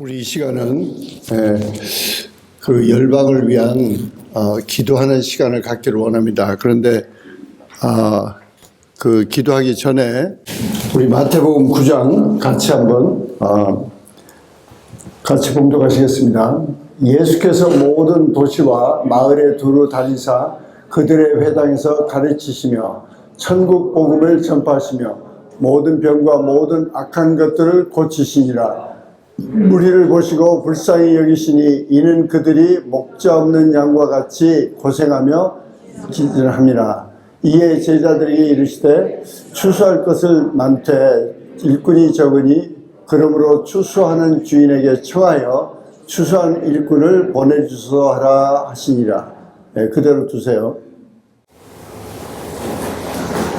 우리 이 시간은 그 열방을 위한 기도하는 시간을 갖기를 원합니다. 그런데 그 기도하기 전에 우리 마태복음 9장 같이 한번 같이 봉독하시겠습니다. 예수께서 모든 도시와 마을에 두루 다니사 그들의 회당에서 가르치시며 천국 복음을 전파하시며 모든 병과 모든 악한 것들을 고치시니라. 무리를 보시고 불쌍히 여기시니 이는 그들이 목자 없는 양과 같이 고생하며 기진합니다. 이에 제자들에게 이르시되 추수할 것을 많되 일꾼이 적으니 그러므로 추수하는 주인에게 청하여 추수한 일꾼을 보내주소 하라 하시니라. 그대로 두세요.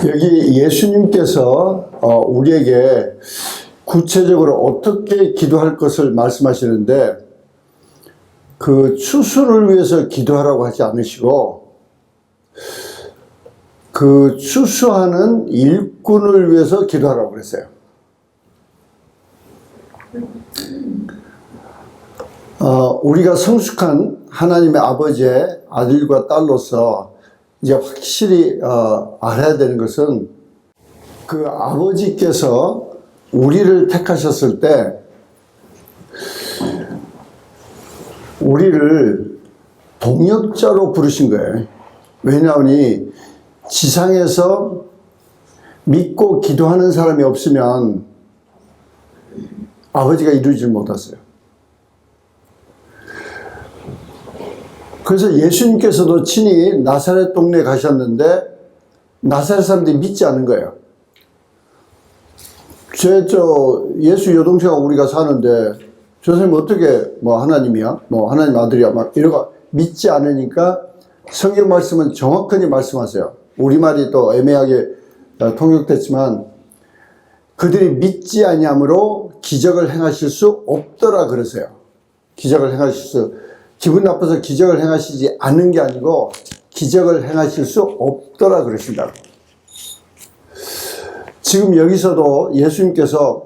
여기 예수님께서 우리에게 구체적으로 어떻게 기도할 것을 말씀하시는데, 그 추수를 위해서 기도하라고 하지 않으시고 그 추수하는 일꾼을 위해서 기도하라고 그랬어요. 우리가 성숙한 하나님의 아버지의 아들과 딸로서 이제 확실히 알아야 되는 것은, 그 아버지께서 우리를 택하셨을 때 우리를 동역자로 부르신 거예요. 왜냐하니 지상에서 믿고 기도하는 사람이 없으면 아버지가 이루지 못했어요. 그래서 예수님께서도 친히 나사렛 동네에 가셨는데 나사렛 사람들이 믿지 않은 거예요. 예수 여동생하고 우리가 사는데 저 사람이 어떻게 하나님이야? 하나님 아들이야? 이러고 믿지 않으니까 성경 말씀은 정확하게 말씀하세요. 우리말이 또 애매하게 통역됐지만 그들이 믿지 아니함으로 기적을 행하실 수 없더라 그러세요. 기적을 행하실 수, 기분 나빠서 기적을 행하시지 않는 게 아니고 기적을 행하실 수 없더라 그러신다고. 지금 여기서도 예수님께서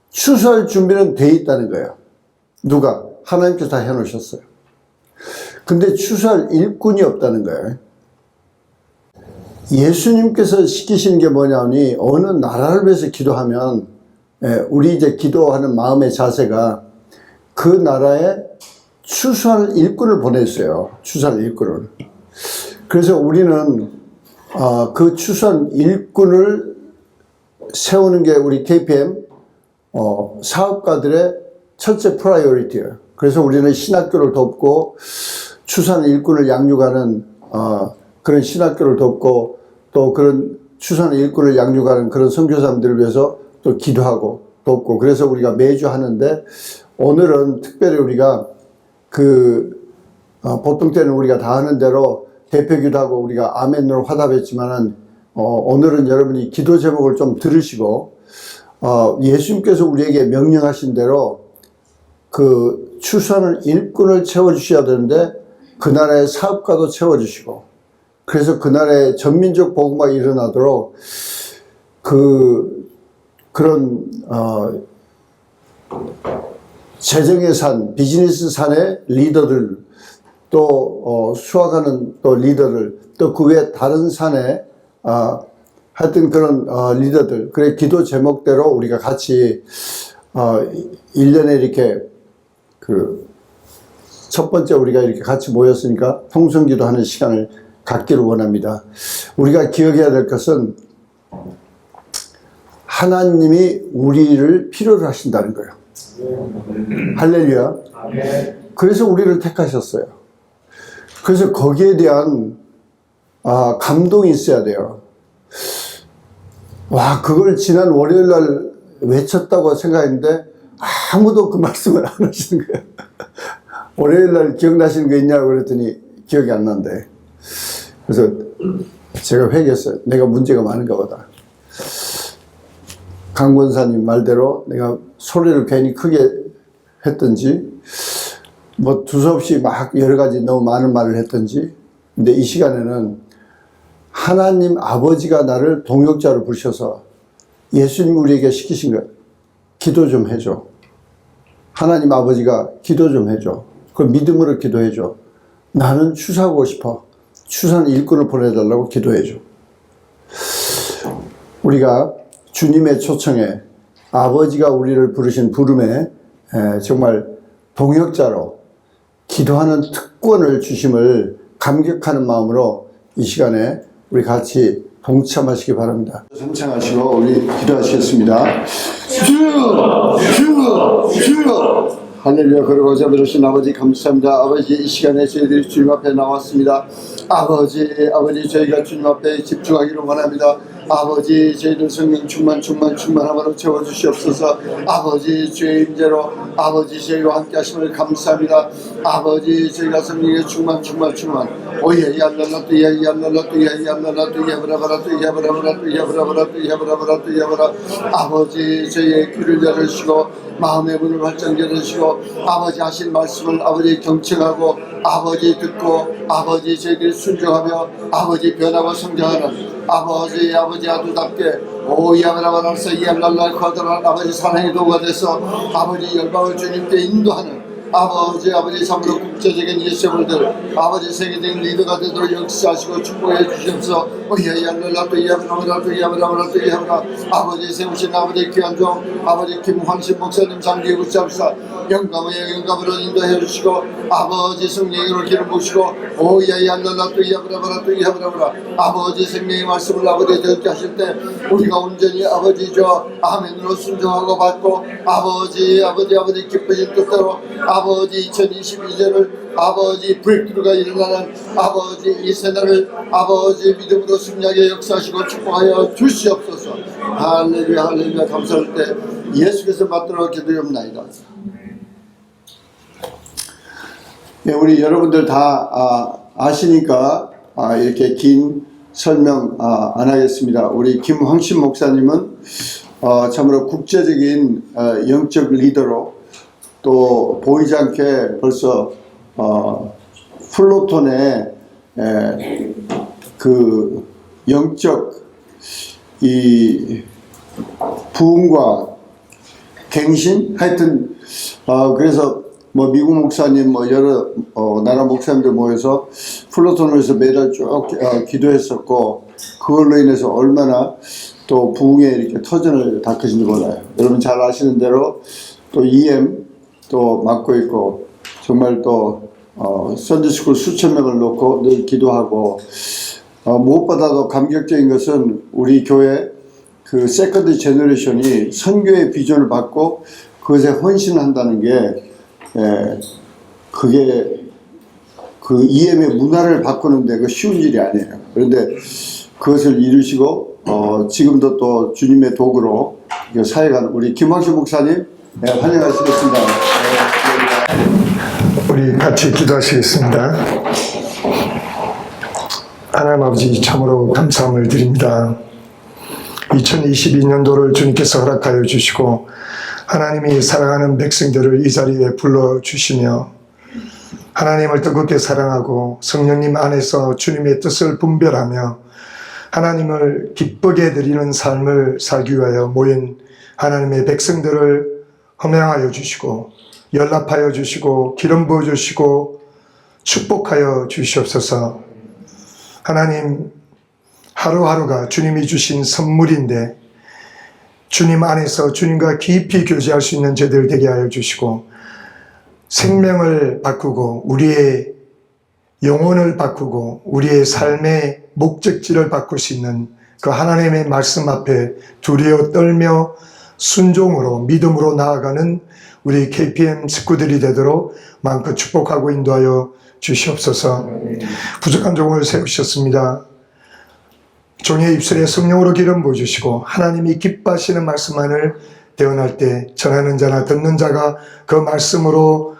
추수할 준비는 돼 있다는 거예요. 누가? 하나님께서 다 해놓으셨어요. 근데 추수할 일꾼이 없다는 거예요. 예수님께서 시키시는 게 뭐냐니, 어느 나라를 위해서 기도하면 우리 이제 기도하는 마음의 자세가 그 나라에 추수할 일꾼을 보냈어요. 추수할 일꾼을. 그래서 우리는 그 추수한 일꾼을 세우는 게 우리 KPM 사업가들의 첫째 프라이어리티예요. 그래서 우리는 신학교를 돕고 추수한 일꾼을 양육하는 그런 신학교를 돕고, 또 그런 추수한 일꾼을 양육하는 그런 선교사님들을 위해서 또 기도하고 돕고, 그래서 우리가 매주 하는데, 오늘은 특별히 우리가 보통 때는 우리가 다 하는 대로 대표기도 하고 우리가 아멘으로 화답했지만은 오늘은 여러분이 기도 제목을 좀 들으시고, 예수님께서 우리에게 명령하신 대로 그 추수하는 일꾼을 채워주셔야 되는데 그 나라의 사업가도 채워주시고, 그래서 그 나라의 전민족 복음화가 일어나도록 그런 재정의 산, 비즈니스 산의 리더들, 또 수학하는 또 리더들, 또 그 외 다른 산에 하여튼 그런 리더들, 그래 기도 제목대로 우리가 같이 1년에 이렇게 첫 번째 우리가 이렇게 같이 모였으니까 통성기도 하는 시간을 갖기를 원합니다. 우리가 기억해야 될 것은 하나님이 우리를 필요로 하신다는 거예요. 할렐루야. 그래서 우리를 택하셨어요. 그래서 거기에 대한 감동이 있어야 돼요. 와, 그걸 지난 월요일 날 외쳤다고 생각했는데 아무도 그 말씀을 안 하시는 거예요. 월요일 날 기억나시는 거 있냐고 그랬더니 기억이 안 난대. 그래서 제가 회개했어요. 내가 문제가 많은가 보다. 강 권사님 말대로 내가 소리를 괜히 크게 했던지, 두서없이 막 여러 가지 너무 많은 말을 했던지. 근데 이 시간에는 하나님 아버지가 나를 동역자로 부르셔서 예수님 우리에게 시키신 거예요. 기도 좀 해줘. 하나님 아버지가 기도 좀 해줘. 그걸 믿음으로 기도해줘. 나는 추사하고 싶어. 추사는 일꾼을 보내달라고 기도해줘. 우리가 주님의 초청에, 아버지가 우리를 부르신 부름에 정말 동역자로 기도하는 특권을 주심을 감격하는 마음으로 이 시간에 우리 같이 동참하시기 바랍니다. 성창하시고 우리 기도하시겠습니다. 주여 할렐루야. 그러고자 부르신 아버지 감사합니다. 아버지 이 시간에 저희들이 주님 앞에 나왔습니다. 아버지 저희가 주님 앞에 집중하기를 원합니다. 아버지 저희들 성령 충만함으로 채워주시옵소서. 아버지 주의 임재로 아버지 저희와 함께 하심을 감사합니다. 아버지 저희가 성령의 충만 오예 야랄라 뚜야 야랄라 뚜야 야랄라 뚜야 브라브라 뚜야 브라브라 뚜야 브라브라 뚜야 브라브라 뚜야 브라. 아버지 저희의 귀를 열으시고 마음의 문을 활짝 열으시고 아버지 하신 말씀을 아버지 경청하고 아버지 듣고 아버지 저희들이 순종하며 아버지 변하고 성장하는 아버지 아두답게 오야브라바라서 이알랄랄 커다란 아버지 사랑의 도구가 돼서 아버지 열방을 주님께 인도하는 아버지 참으로 국제적인 예수님들 아버지 세계적인 리더가 되도록 역사하시고 축복해 주시옵소서. 야브라브라 아버지 세우신 아버지 귀한 종 아버지 김황신 목사님 장기 붙잡사 영감으로 인도해 주시고 아버지 성령으로 기름 부으시고 야브라브라 아버지 생명의 말씀을 아버지 듣게 하실 때 우리가 온전히 아버지 아멘으로 순종하고 받고 아버지 기쁘신 뜻대로 아버지 2022년을 아버지 브레이크가 일어나는 아버지 이 새날을 아버지 믿음으로 승리하게 역사하시고 축복하여 주시옵소서. 할렐루야 감사할 때 예수께서 받도록 기도합나이다. 네, 우리 여러분들 다 아시니까 이렇게 긴 설명 안 하겠습니다. 우리 김황신 목사님은 참으로 국제적인 영적 리더로 또 보이지 않게 벌써 플루톤의 그 영적 이 부흥과 갱신 하여튼 그래서 뭐 미국 목사님 뭐 여러 나라 목사님들 모여서 플루톤에서 매달 쭉 기도했었고 그걸로 인해서 얼마나 또 부흥에 이렇게 터전을 닦으신지 몰라요. 여러분 잘 아시는 대로 또 EM 또 맡고 있고 정말 또 선지스쿨 수천 명을 놓고 늘 기도하고 무엇보다도 감격적인 것은 우리 교회 그 세컨드 제너레이션이 선교의 비전을 받고 그것에 헌신한다는 게 그게 그 EM의 문화를 바꾸는데 그 쉬운 일이 아니에요. 그런데 그것을 이루시고 지금도 또 주님의 도구로 사역하는 우리 김황신 목사님 환영하시겠습니다. 우리 같이 기도하시겠습니다. 하나님 아버지 참으로 감사함을 드립니다. 2022년도를 주님께서 허락하여 주시고 하나님이 사랑하는 백성들을 이 자리에 불러주시며 하나님을 뜨겁게 사랑하고 성령님 안에서 주님의 뜻을 분별하며 하나님을 기쁘게 드리는 삶을 살기 위하여 모인 하나님의 백성들을 허명하여 주시고 연락하여 주시고 기름 부어 주시고 축복하여 주시옵소서. 하나님 하루하루가 주님이 주신 선물인데 주님 안에서 주님과 깊이 교제할 수 있는 저희들 되게 하여 주시고 생명을 바꾸고 우리의 영혼을 바꾸고 우리의 삶의 목적지를 바꿀 수 있는 그 하나님의 말씀 앞에 두려워 떨며 순종으로 믿음으로 나아가는 우리 KPM 식구들이 되도록 마음껏 축복하고 인도하여 주시옵소서. 부족한 종을 세우셨습니다. 종의 입술에 성령으로 기름 부어주시고 하나님이 기뻐하시는 말씀만을 대언할 때 전하는 자나 듣는 자가 그 말씀으로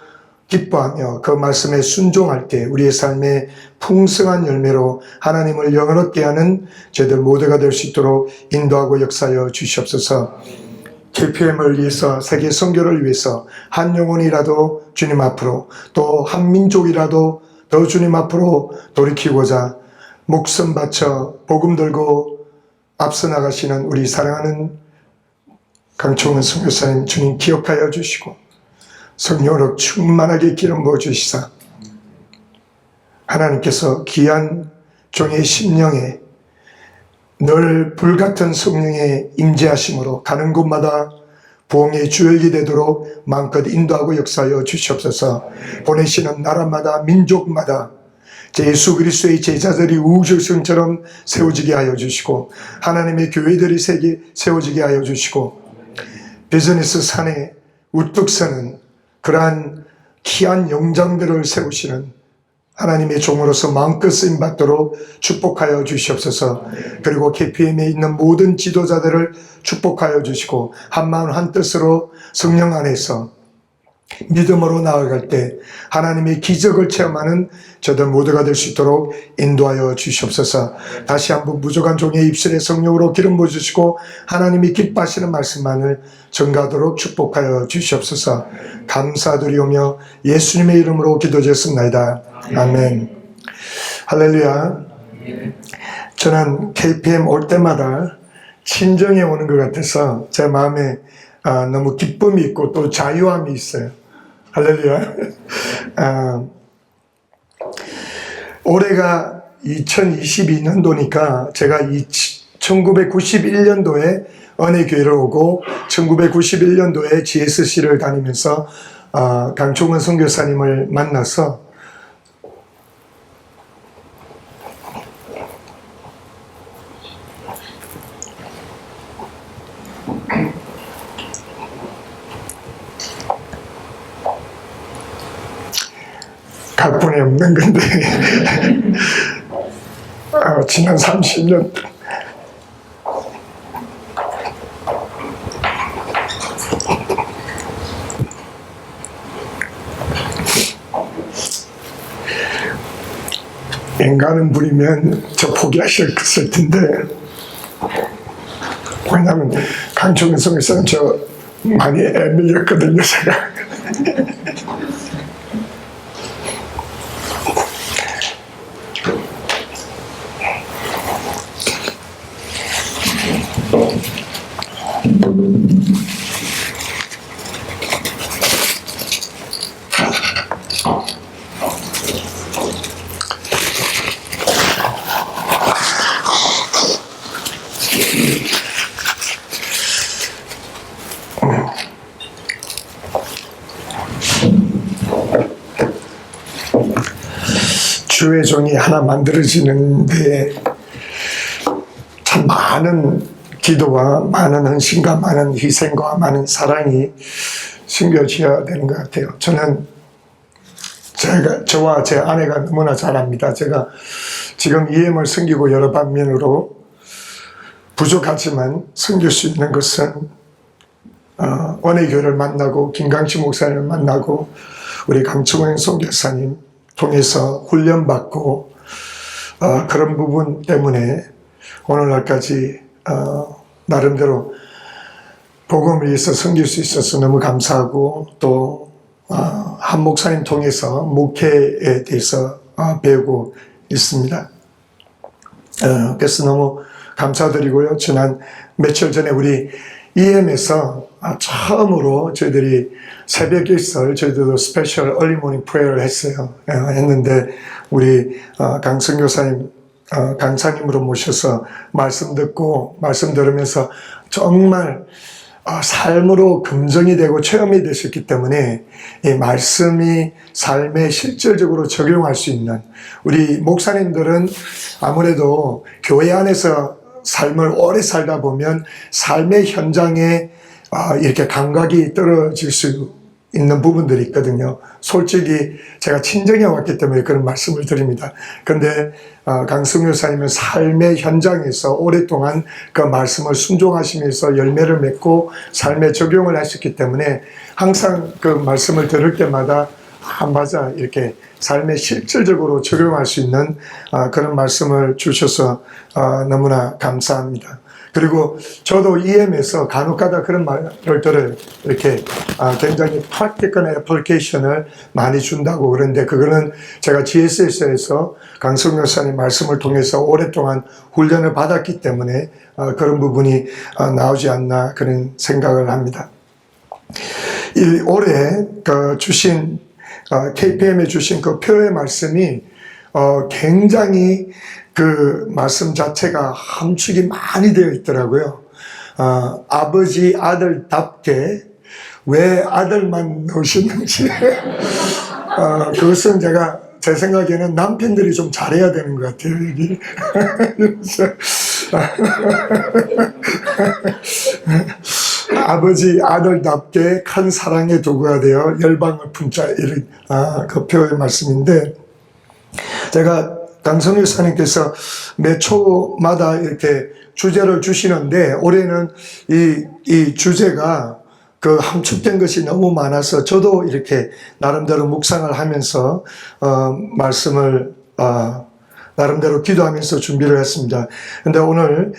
기뻐하며 그 말씀에 순종할 때 우리의 삶의 풍성한 열매로 하나님을 영원하게 하는 저희들 모두가 될 수 있도록 인도하고 역사하여 주시옵소서. KPM을 위해서 세계 선교를 위해서 한 영혼이라도 주님 앞으로 또 한 민족이라도 더 주님 앞으로 돌이키고자 목숨 바쳐 복음 들고 앞서 나가시는 우리 사랑하는 강총은 선교사님 주님 기억하여 주시고 성령으로 충만하게 기름 부어 주시사 하나님께서 귀한 종의 심령에 늘 불같은 성령의 임재하심으로 가는 곳마다 부흥의 주역이 되도록 마음껏 인도하고 역사하여 주시옵소서. 보내시는 나라마다 민족마다 예수 그리스도의 제자들이 우주성처럼 세워지게 하여 주시고 하나님의 교회들이 세워지게 하여 주시고 비즈니스 산에 우뚝 서는 그러한 귀한 영장들을 세우시는 하나님의 종으로서 마음껏 쓰임받도록 축복하여 주시옵소서. 그리고 KPM에 있는 모든 지도자들을 축복하여 주시고 한마음 한뜻으로 성령 안에서 믿음으로 나아갈 때 하나님의 기적을 체험하는 저들 모두가 될 수 있도록 인도하여 주시옵소서. 다시 한번 부족한 종의 입술에 성령으로 기름 부어주시고 하나님이 기뻐하시는 말씀만을 전가하도록 축복하여 주시옵소서. 감사드리오며 예수님의 이름으로 기도드렸습니다. 아멘. 할렐루야. 저는 KPM 올 때마다 친정에 오는 것 같아서 제 마음에 너무 기쁨이 있고 또 자유함이 있어요. 할렐루야. 올해가 2022년도니까 제가 1991년도에 은혜교회를 오고 1991년도에 GSC를 다니면서 강총원 선교사님을 만나서 각본에 없는 건데 지난 30년 인간은 부리면 저 포기하셨을 텐데 왜냐하면 강총원 성교사는 저 많이 애밀렸거든요 제가. 주의 종이 하나 만들어지는데 참 많은 기도와 많은 헌신과 많은 희생과 많은 사랑이 숨겨져야 되는 것 같아요. 저와 제 아내가 너무나 잘 압니다. 제가 지금 EM을 섬기고 여러 방면으로 부족하지만 섬길 수 있는 것은 원혜교회를 만나고 김강치 목사님을 만나고 우리 강충원 선교사님 통해서 훈련받고 그런 부분 때문에 오늘날까지 나름대로 복음을 위해서 섬길 수 있어서 너무 감사하고 또 한 목사님 통해서 목회에 대해서 배우고 있습니다. 그래서 너무 감사드리고요. 지난 며칠 전에 우리 EM에서 처음으로 저희들이 새벽 일설 저희들도 스페셜 얼리 모닝 프레이어를 했어요. 했는데 우리 강선교사님 강사님으로 모셔서 말씀 듣고 말씀 들으면서 정말 삶으로 긍정이 되고 체험이 되셨기 때문에 이 말씀이 삶에 실질적으로 적용할 수 있는 우리 목사님들은 아무래도 교회 안에서 삶을 오래 살다 보면 삶의 현장에 이렇게 감각이 떨어질 수 있는 부분들이 있거든요. 솔직히 제가 친정에 왔기 때문에 그런 말씀을 드립니다. 그런데 강승 여사님은 삶의 현장에서 오랫동안 그 말씀을 순종하시면서 열매를 맺고 삶에 적용을 하셨기 때문에 항상 그 말씀을 들을 때마다 맞아 이렇게 삶에 실질적으로 적용할 수 있는 그런 말씀을 주셔서 너무나 감사합니다. 그리고 저도 EM에서 간혹가다 그런 말을 들어요. 이렇게 굉장히 프랙티컬한 애플리케이션을 많이 준다고 그러는데 그거는 제가 GSS에서 강성 여사님 말씀을 통해서 오랫동안 훈련을 받았기 때문에 그런 부분이 나오지 않나 그런 생각을 합니다. 이 올해 주신 KPM에 주신 그 표의 말씀이 굉장히 그 말씀 자체가 함축이 많이 되어 있더라고요. 아버지 아들답게 왜 아들만 넣으시는지 그것은 제 생각에는 남편들이 좀 잘해야 되는 것 같아요, 여기. 아버지 아들답게 큰 사랑의 도구가 되어 열방을 품자, 이런 그 표의 말씀인데, 제가 강성일 사님께서 매 초마다 이렇게 주제를 주시는데, 올해는 이 주제가 그 함축된 것이 너무 많아서 저도 이렇게 나름대로 묵상을 하면서 말씀을 나름대로 기도하면서 준비를 했습니다. 근데 오늘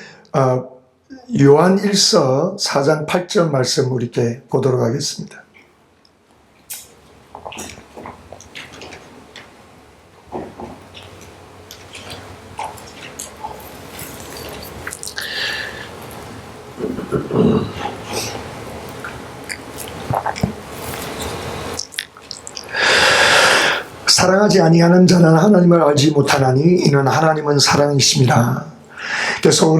요한 1서 4장 8절 말씀 우리께 보도록 하겠습니다. 사랑하지 아니하는 자는 하나님을 알지 못하나니 이는 하나님은 사랑이십니다. 그래서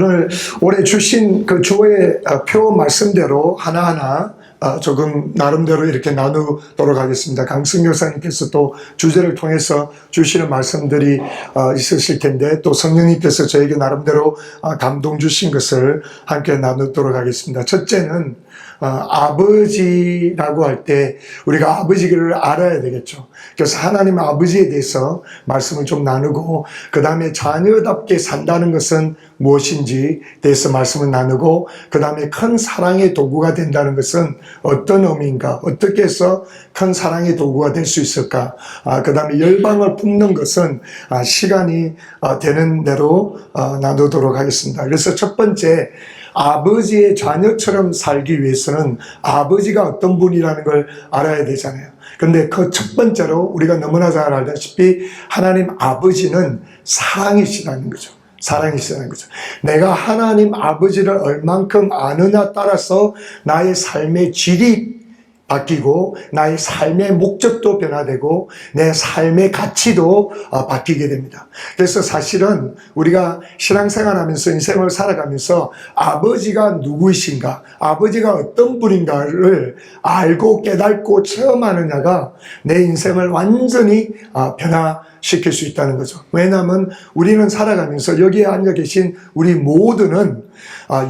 올해 주신 그 주의 표 말씀대로 하나하나 조금 나름대로 이렇게 나누도록 하겠습니다. 강승 교사님께서 또 주제를 통해서 주시는 말씀들이 있으실 텐데, 또 성령님께서 저에게 나름대로 감동 주신 것을 함께 나누도록 하겠습니다. 첫째는 아버지라고 할 때 우리가 아버지를 알아야 되겠죠. 그래서 하나님 아버지에 대해서 말씀을 좀 나누고, 그 다음에 자녀답게 산다는 것은 무엇인지 대해서 말씀을 나누고, 그 다음에 큰 사랑의 도구가 된다는 것은 어떤 의미인가, 어떻게 해서 큰 사랑의 도구가 될 수 있을까, 그 다음에 열방을 품는 것은 시간이 되는 대로 나누도록 하겠습니다. 그래서 첫 번째, 아버지의 자녀처럼 살기 위해서는 아버지가 어떤 분이라는 걸 알아야 되잖아요. 근데 그 첫 번째로 우리가 너무나 잘 알다시피 하나님 아버지는 사랑이시라는 거죠. 사랑이시라는 거죠. 내가 하나님 아버지를 얼만큼 아느냐 따라서 나의 삶의 질이 바뀌고, 나의 삶의 목적도 변화되고, 내 삶의 가치도 바뀌게 됩니다. 그래서 사실은 우리가 신앙생활하면서 인생을 살아가면서 아버지가 누구이신가, 아버지가 어떤 분인가를 알고 깨닫고 체험하느냐가 내 인생을 완전히 변화시킬 수 있다는 거죠. 왜냐하면 우리는 살아가면서 여기에 앉아 계신 우리 모두는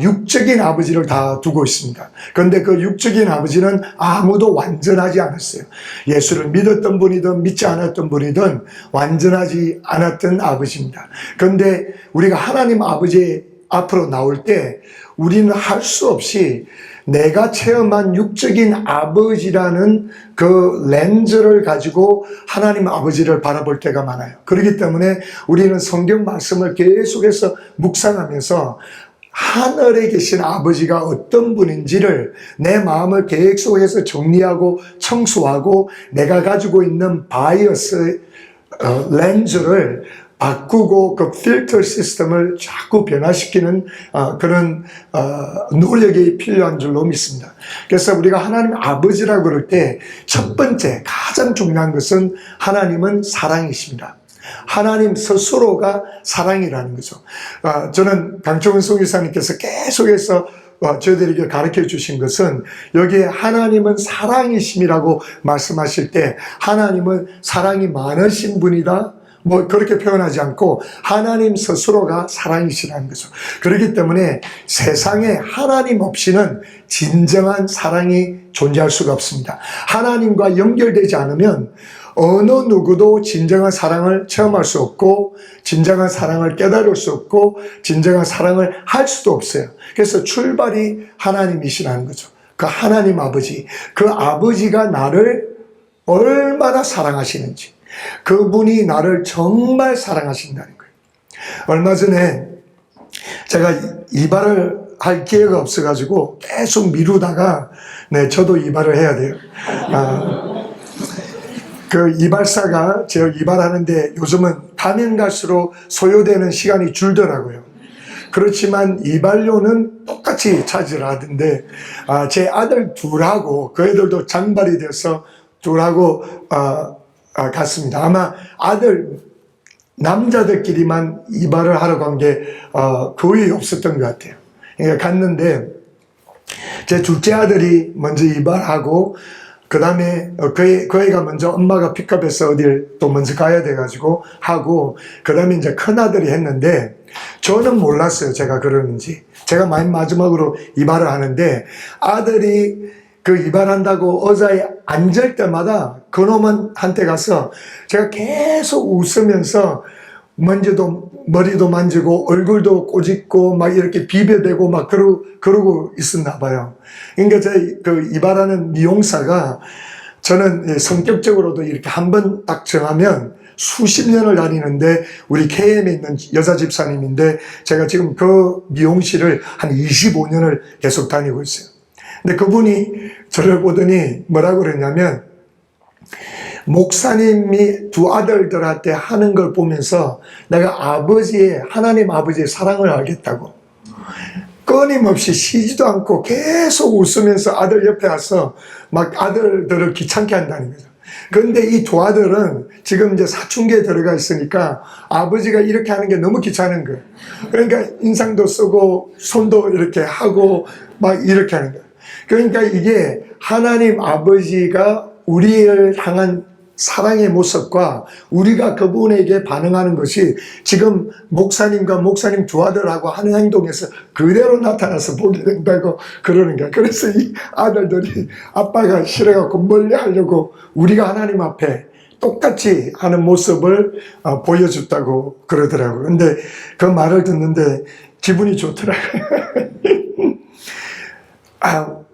육적인 아버지를 다 두고 있습니다. 그런데 그 육적인 아버지는 아무도 완전하지 않았어요. 예수를 믿었던 분이든 믿지 않았던 분이든 완전하지 않았던 아버지입니다. 그런데 우리가 하나님 아버지 앞으로 나올 때 우리는 할 수 없이 내가 체험한 육적인 아버지라는 그 렌즈를 가지고 하나님 아버지를 바라볼 때가 많아요. 그렇기 때문에 우리는 성경 말씀을 계속해서 묵상하면서 하늘에 계신 아버지가 어떤 분인지를 내 마음을 계획 속에서 정리하고 청소하고, 내가 가지고 있는 바이어스 렌즈를 바꾸고 그 필터 시스템을 자꾸 변화시키는 그런 노력이 필요한 줄로 믿습니다. 그래서 우리가 하나님 아버지라고 그럴 때 첫 번째 가장 중요한 것은 하나님은 사랑이십니다. 하나님 스스로가 사랑이라는 거죠. 저는 강청훈 송기사님께서 계속해서 저희들에게 가르쳐 주신 것은, 여기에 하나님은 사랑이심이라고 말씀하실 때 하나님은 사랑이 많으신 분이다, 그렇게 표현하지 않고 하나님 스스로가 사랑이시라는 거죠. 그렇기 때문에 세상에 하나님 없이는 진정한 사랑이 존재할 수가 없습니다. 하나님과 연결되지 않으면 어느 누구도 진정한 사랑을 체험할 수 없고, 진정한 사랑을 깨달을 수 없고, 진정한 사랑을 할 수도 없어요. 그래서 출발이 하나님이시라는 거죠. 그 하나님 아버지, 그 아버지가 나를 얼마나 사랑하시는지, 그분이 나를 정말 사랑하신다는 거예요. 얼마 전에 제가 이발을 할 기회가 없어가지고 계속 미루다가, 저도 이발을 해야 돼요. 그 이발사가 제가 이발하는데 요즘은 가면 갈수록 소요되는 시간이 줄더라고요. 그렇지만 이발료는 똑같이 차지를 하던데, 제 아들 둘하고, 그 애들도 장발이 돼서 둘하고, 갔습니다. 아마 아들, 남자들끼리만 이발을 하러 간 게, 거의 없었던 것 같아요. 그러니까 갔는데, 제 둘째 아들이 먼저 이발하고, 그 다음에 그 애가 먼저 엄마가 픽업해서 어딜 또 먼저 가야 돼가지고 하고, 그 다음에 이제 큰 아들이 했는데, 저는 몰랐어요. 제가 그러는지. 제가 맨 마지막으로 이발을 하는데, 아들이 그 이발한다고 의자에 앉을 때마다 그놈한테 가서 제가 계속 웃으면서 머리도 만지고 얼굴도 꼬집고 막 이렇게 비벼대고 막 그러고 있었나 봐요. 그러니까 그 이발하는 미용사가 저는 성격적으로도 이렇게 한번 딱 정하면 수십 년을 다니는데 우리 KM에 있는 여자 집사님인데 제가 지금 그 미용실을 한 25년을 계속 다니고 있어요. 근데 그분이 저를 보더니 뭐라고 그랬냐면 목사님이 두 아들들한테 하는 걸 보면서 내가 하나님 아버지의 사랑을 알겠다고. 끊임없이 쉬지도 않고 계속 웃으면서 아들 옆에 와서 막 아들들을 귀찮게 한다는 거죠. 그런데 이 두 아들은 지금 이제 사춘기에 들어가 있으니까 아버지가 이렇게 하는 게 너무 귀찮은 거예요. 그러니까 인상도 쓰고 손도 이렇게 하고 막 이렇게 하는 거예요. 그러니까 이게 하나님 아버지가 우리를 향한 사랑의 모습과 우리가 그분에게 반응하는 것이 지금 목사님과 목사님 두 아들하고 하는 행동에서 그대로 나타나서 보게 된다고 그러는 거야. 그래서 이 아들들이 아빠가 싫어갖고 멀리 하려고 우리가 하나님 앞에 똑같이 하는 모습을 보여줬다고 그러더라고요. 근데 그 말을 듣는데 기분이 좋더라고요.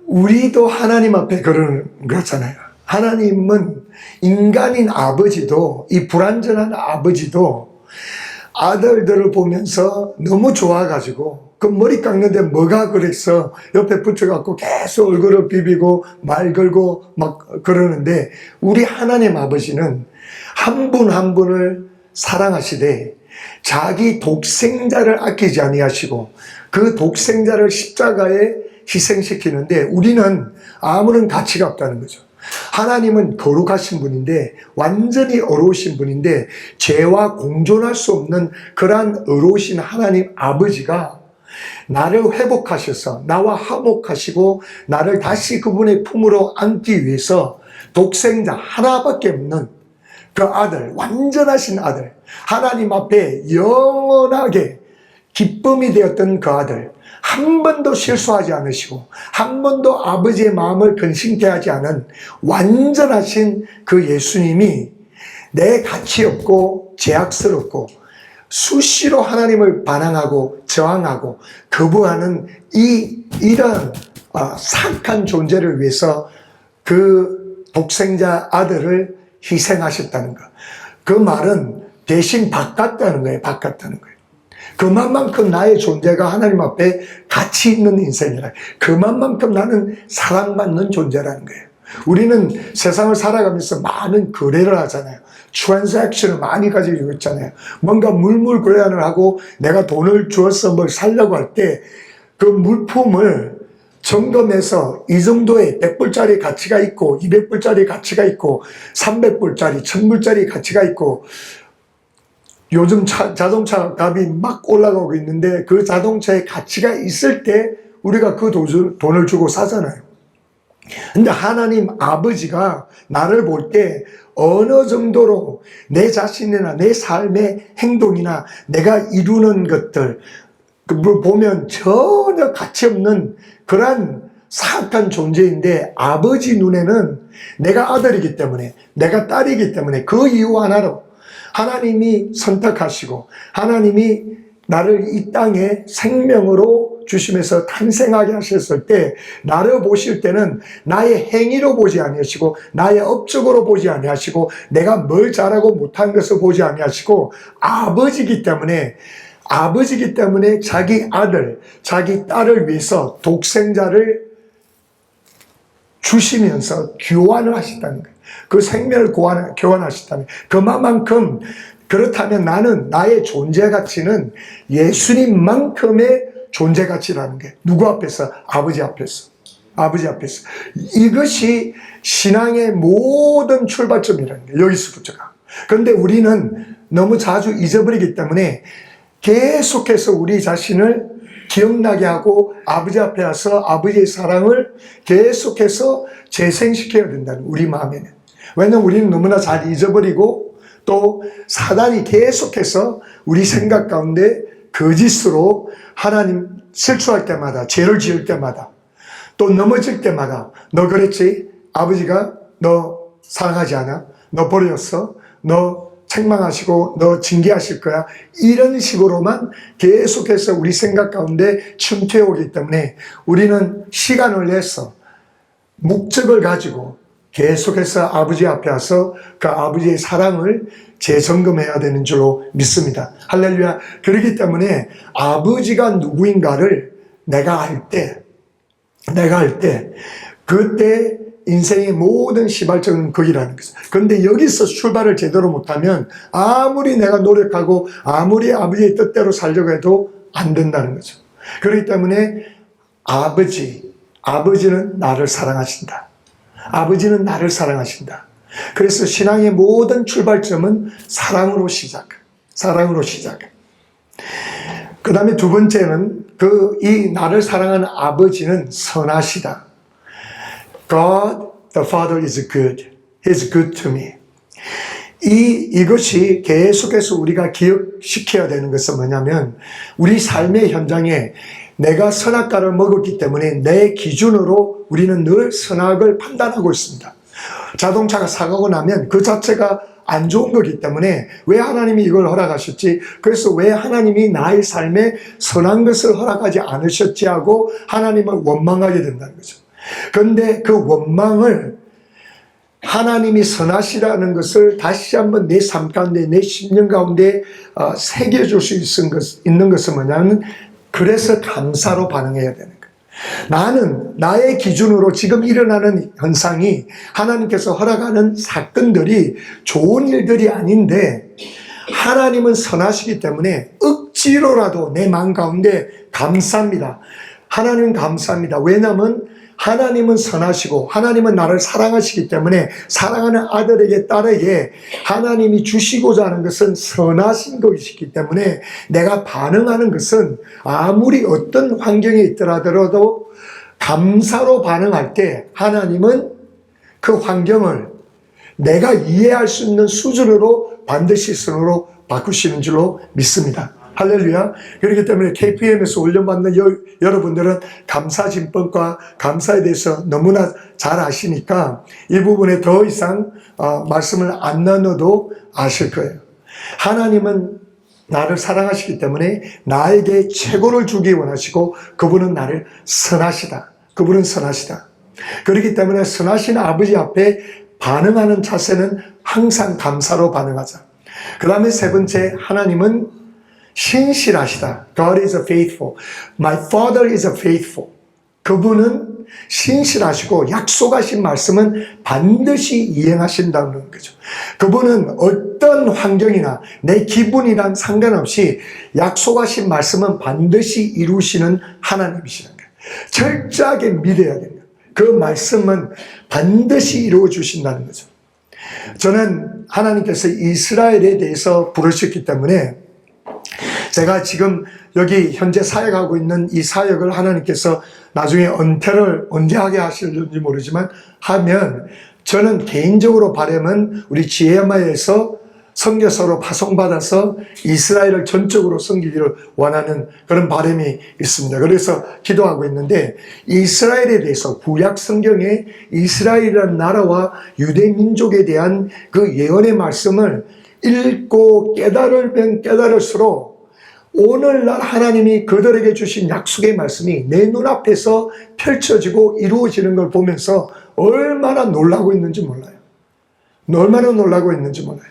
우리도 하나님 앞에 그러는 거잖아요. 하나님은 인간인 아버지도, 이 불완전한 아버지도 아들들을 보면서 너무 좋아가지고 그 머리 깎는데 뭐가 그랬어 옆에 붙여갖고 계속 얼굴을 비비고 말 걸고 막 그러는데 우리 하나님 아버지는 한 분 한 분을 사랑하시되 자기 독생자를 아끼지 아니하시고 그 독생자를 십자가에 희생시키는데 우리는 아무런 가치가 없다는 거죠. 하나님은 거룩하신 분인데 완전히 어려우신 분인데 죄와 공존할 수 없는 그러한 어려우신 하나님 아버지가 나를 회복하셔서 나와 화목하시고 나를 다시 그분의 품으로 안기 위해서 독생자 하나밖에 없는 그 아들, 완전하신 아들, 하나님 앞에 영원하게 기쁨이 되었던 그 아들, 한 번도 실수하지 않으시고 한 번도 아버지의 마음을 근심케 하지 않은 완전하신 그 예수님이 내 가치 없고 죄악스럽고 수시로 하나님을 반항하고 저항하고 거부하는 이런 사악한 존재를 위해서 그 독생자 아들을 희생하셨다는 것. 그 말은 대신 바꿨다는 거예요. 바꿨다는 거예요. 그만큼 나의 존재가 하나님 앞에 가치 있는 인생이라. 그만큼 나는 사랑받는 존재라는 거예요. 우리는 세상을 살아가면서 많은 거래를 하잖아요. 트랜잭션을 많이 가지고 있잖아요. 뭔가 물물교환을 하고 내가 돈을 주어서 뭘 살려고 할 때 그 물품을 점검해서 이 정도의 100불짜리 가치가 있고 200불짜리 가치가 있고 300불짜리 1000불짜리 가치가 있고 요즘 자동차 값이 막 올라가고 있는데 그 자동차의 가치가 있을 때 우리가 그 돈을 주고 사잖아요. 근데 하나님 아버지가 나를 볼 때 어느 정도로 내 자신이나 내 삶의 행동이나 내가 이루는 것들 그걸 보면 전혀 가치 없는 그러한 사악한 존재인데 아버지 눈에는 내가 아들이기 때문에 내가 딸이기 때문에 그 이유 하나로 하나님이 선택하시고 하나님이 나를 이 땅에 생명으로 주시면서 탄생하게 하셨을 때 나를 보실 때는 나의 행위로 보지 아니하시고 나의 업적으로 보지 아니하시고 내가 뭘 잘하고 못한 것을 보지 아니하시고 아버지기 때문에 자기 아들, 자기 딸을 위해서 독생자를 주시면서 교환을 하셨다는 거예요. 그 생명을 교환하셨다는 거예요. 그만큼 그렇다면 나는 나의 존재 가치는 예수님만큼의 존재 가치라는 게 누구 앞에서? 아버지 앞에서. 아버지 앞에서. 이것이 신앙의 모든 출발점이라는 게 여기서부터가. 그런데 우리는 너무 자주 잊어버리기 때문에 계속해서 우리 자신을 기억나게 하고 아버지 앞에 와서 아버지의 사랑을 계속해서 재생시켜야 된다는 우리 마음에는. 왜냐하면 우리는 너무나 잘 잊어버리고 또 사단이 계속해서 우리 생각 가운데 거짓으로 하나님 실수할 때마다 죄를 지을 때마다 또 넘어질 때마다 너 그랬지? 아버지가 너 사랑하지 않아? 너 버렸어? 너 책망하시고 너 징계하실 거야. 이런 식으로만 계속해서 우리 생각 가운데 침투해 오기 때문에 우리는 시간을 내서 목적을 가지고 계속해서 아버지 앞에 와서 그 아버지의 사랑을 재점검해야 되는 줄로 믿습니다. 할렐루야. 그렇기 때문에 아버지가 누구인가를 내가 알 때 그때 인생의 모든 시발점은 거기라는 거죠. 그런데 여기서 출발을 제대로 못하면 아무리 내가 노력하고 아무리 아버지의 뜻대로 살려고 해도 안 된다는 거죠. 그렇기 때문에 아버지는 나를 사랑하신다. 아버지는 나를 사랑하신다. 그래서 신앙의 모든 출발점은 사랑으로 시작. 그 다음에 두 번째는 이 나를 사랑하는 아버지는 선하시다. God the Father is good. He's good to me. 이것이 계속해서 우리가 기억시켜야 되는 것은 뭐냐면 우리 삶의 현장에 내가 선악과를 먹었기 때문에 내 기준으로 우리는 늘 선악을 판단하고 있습니다. 자동차가 사고가 나면 그 자체가 안 좋은 거기 때문에 왜 하나님이 이걸 허락하셨지? 그래서 왜 하나님이 나의 삶에 선한 것을 허락하지 않으셨지 하고 하나님을 원망하게 된다는 거죠. 그런데 그 원망을 하나님이 선하시라는 것을 다시 한번 내 삶 가운데 내 심령 가운데 새겨줄 수 있는 것은 뭐냐면 그래서 감사로 반응해야 되는 거예요. 나는 나의 기준으로 지금 일어나는 현상이 하나님께서 허락하는 사건들이 좋은 일들이 아닌데 하나님은 선하시기 때문에 억지로라도 내 마음 가운데 감사합니다. 하나님 감사합니다. 왜냐하면 하나님은 선하시고 하나님은 나를 사랑하시기 때문에 사랑하는 아들에게 딸에게 하나님이 주시고자 하는 것은 선하신 것이기 때문에 내가 반응하는 것은 아무리 어떤 환경에 있더라도 감사로 반응할 때 하나님은 그 환경을 내가 이해할 수 있는 수준으로 반드시 선으로 바꾸시는 줄로 믿습니다. 할렐루야. 그렇기 때문에 KPM에서 훈련받는 여러분들은 감사진법과 감사에 대해서 너무나 잘 아시니까 이 부분에 더 이상 말씀을 안 나눠도 아실 거예요. 하나님은 나를 사랑하시기 때문에 나에게 최고를 주기 원하시고 그분은 나를 선하시다. 그분은 선하시다. 그렇기 때문에 선하신 아버지 앞에 반응하는 자세는 항상 감사로 반응하자. 그 다음에 세 번째, 하나님은 신실하시다. God is faithful. My Father is faithful. 그분은 신실하시고 약속하신 말씀은 반드시 이행하신다는 거죠. 그분은 어떤 환경이나 내 기분이랑 상관없이 약속하신 말씀은 반드시 이루시는 하나님이시라는 거예요. 철저하게 믿어야 됩니다. 그 말씀은 반드시 이루어 주신다는 거죠. 저는 하나님께서 이스라엘에 대해서 부르셨기 때문에 제가 지금 여기 현재 사역하고 있는 이 사역을 하나님께서 나중에 은퇴를 언제 하게 하실지 모르지만 하면 저는 개인적으로 바람은 우리 지혜마에서 선교사로 파송받아서 이스라엘을 전적으로 섬기기를 원하는 그런 바람이 있습니다. 그래서 기도하고 있는데 이스라엘에 대해서 구약 성경에 이스라엘이라는 나라와 유대 민족에 대한 그 예언의 말씀을 읽고 깨달으면 깨달을수록 오늘날 하나님이 그들에게 주신 약속의 말씀이 내 눈앞에서 펼쳐지고 이루어지는 걸 보면서 얼마나 놀라고 있는지 몰라요. 얼마나 놀라고 있는지 몰라요.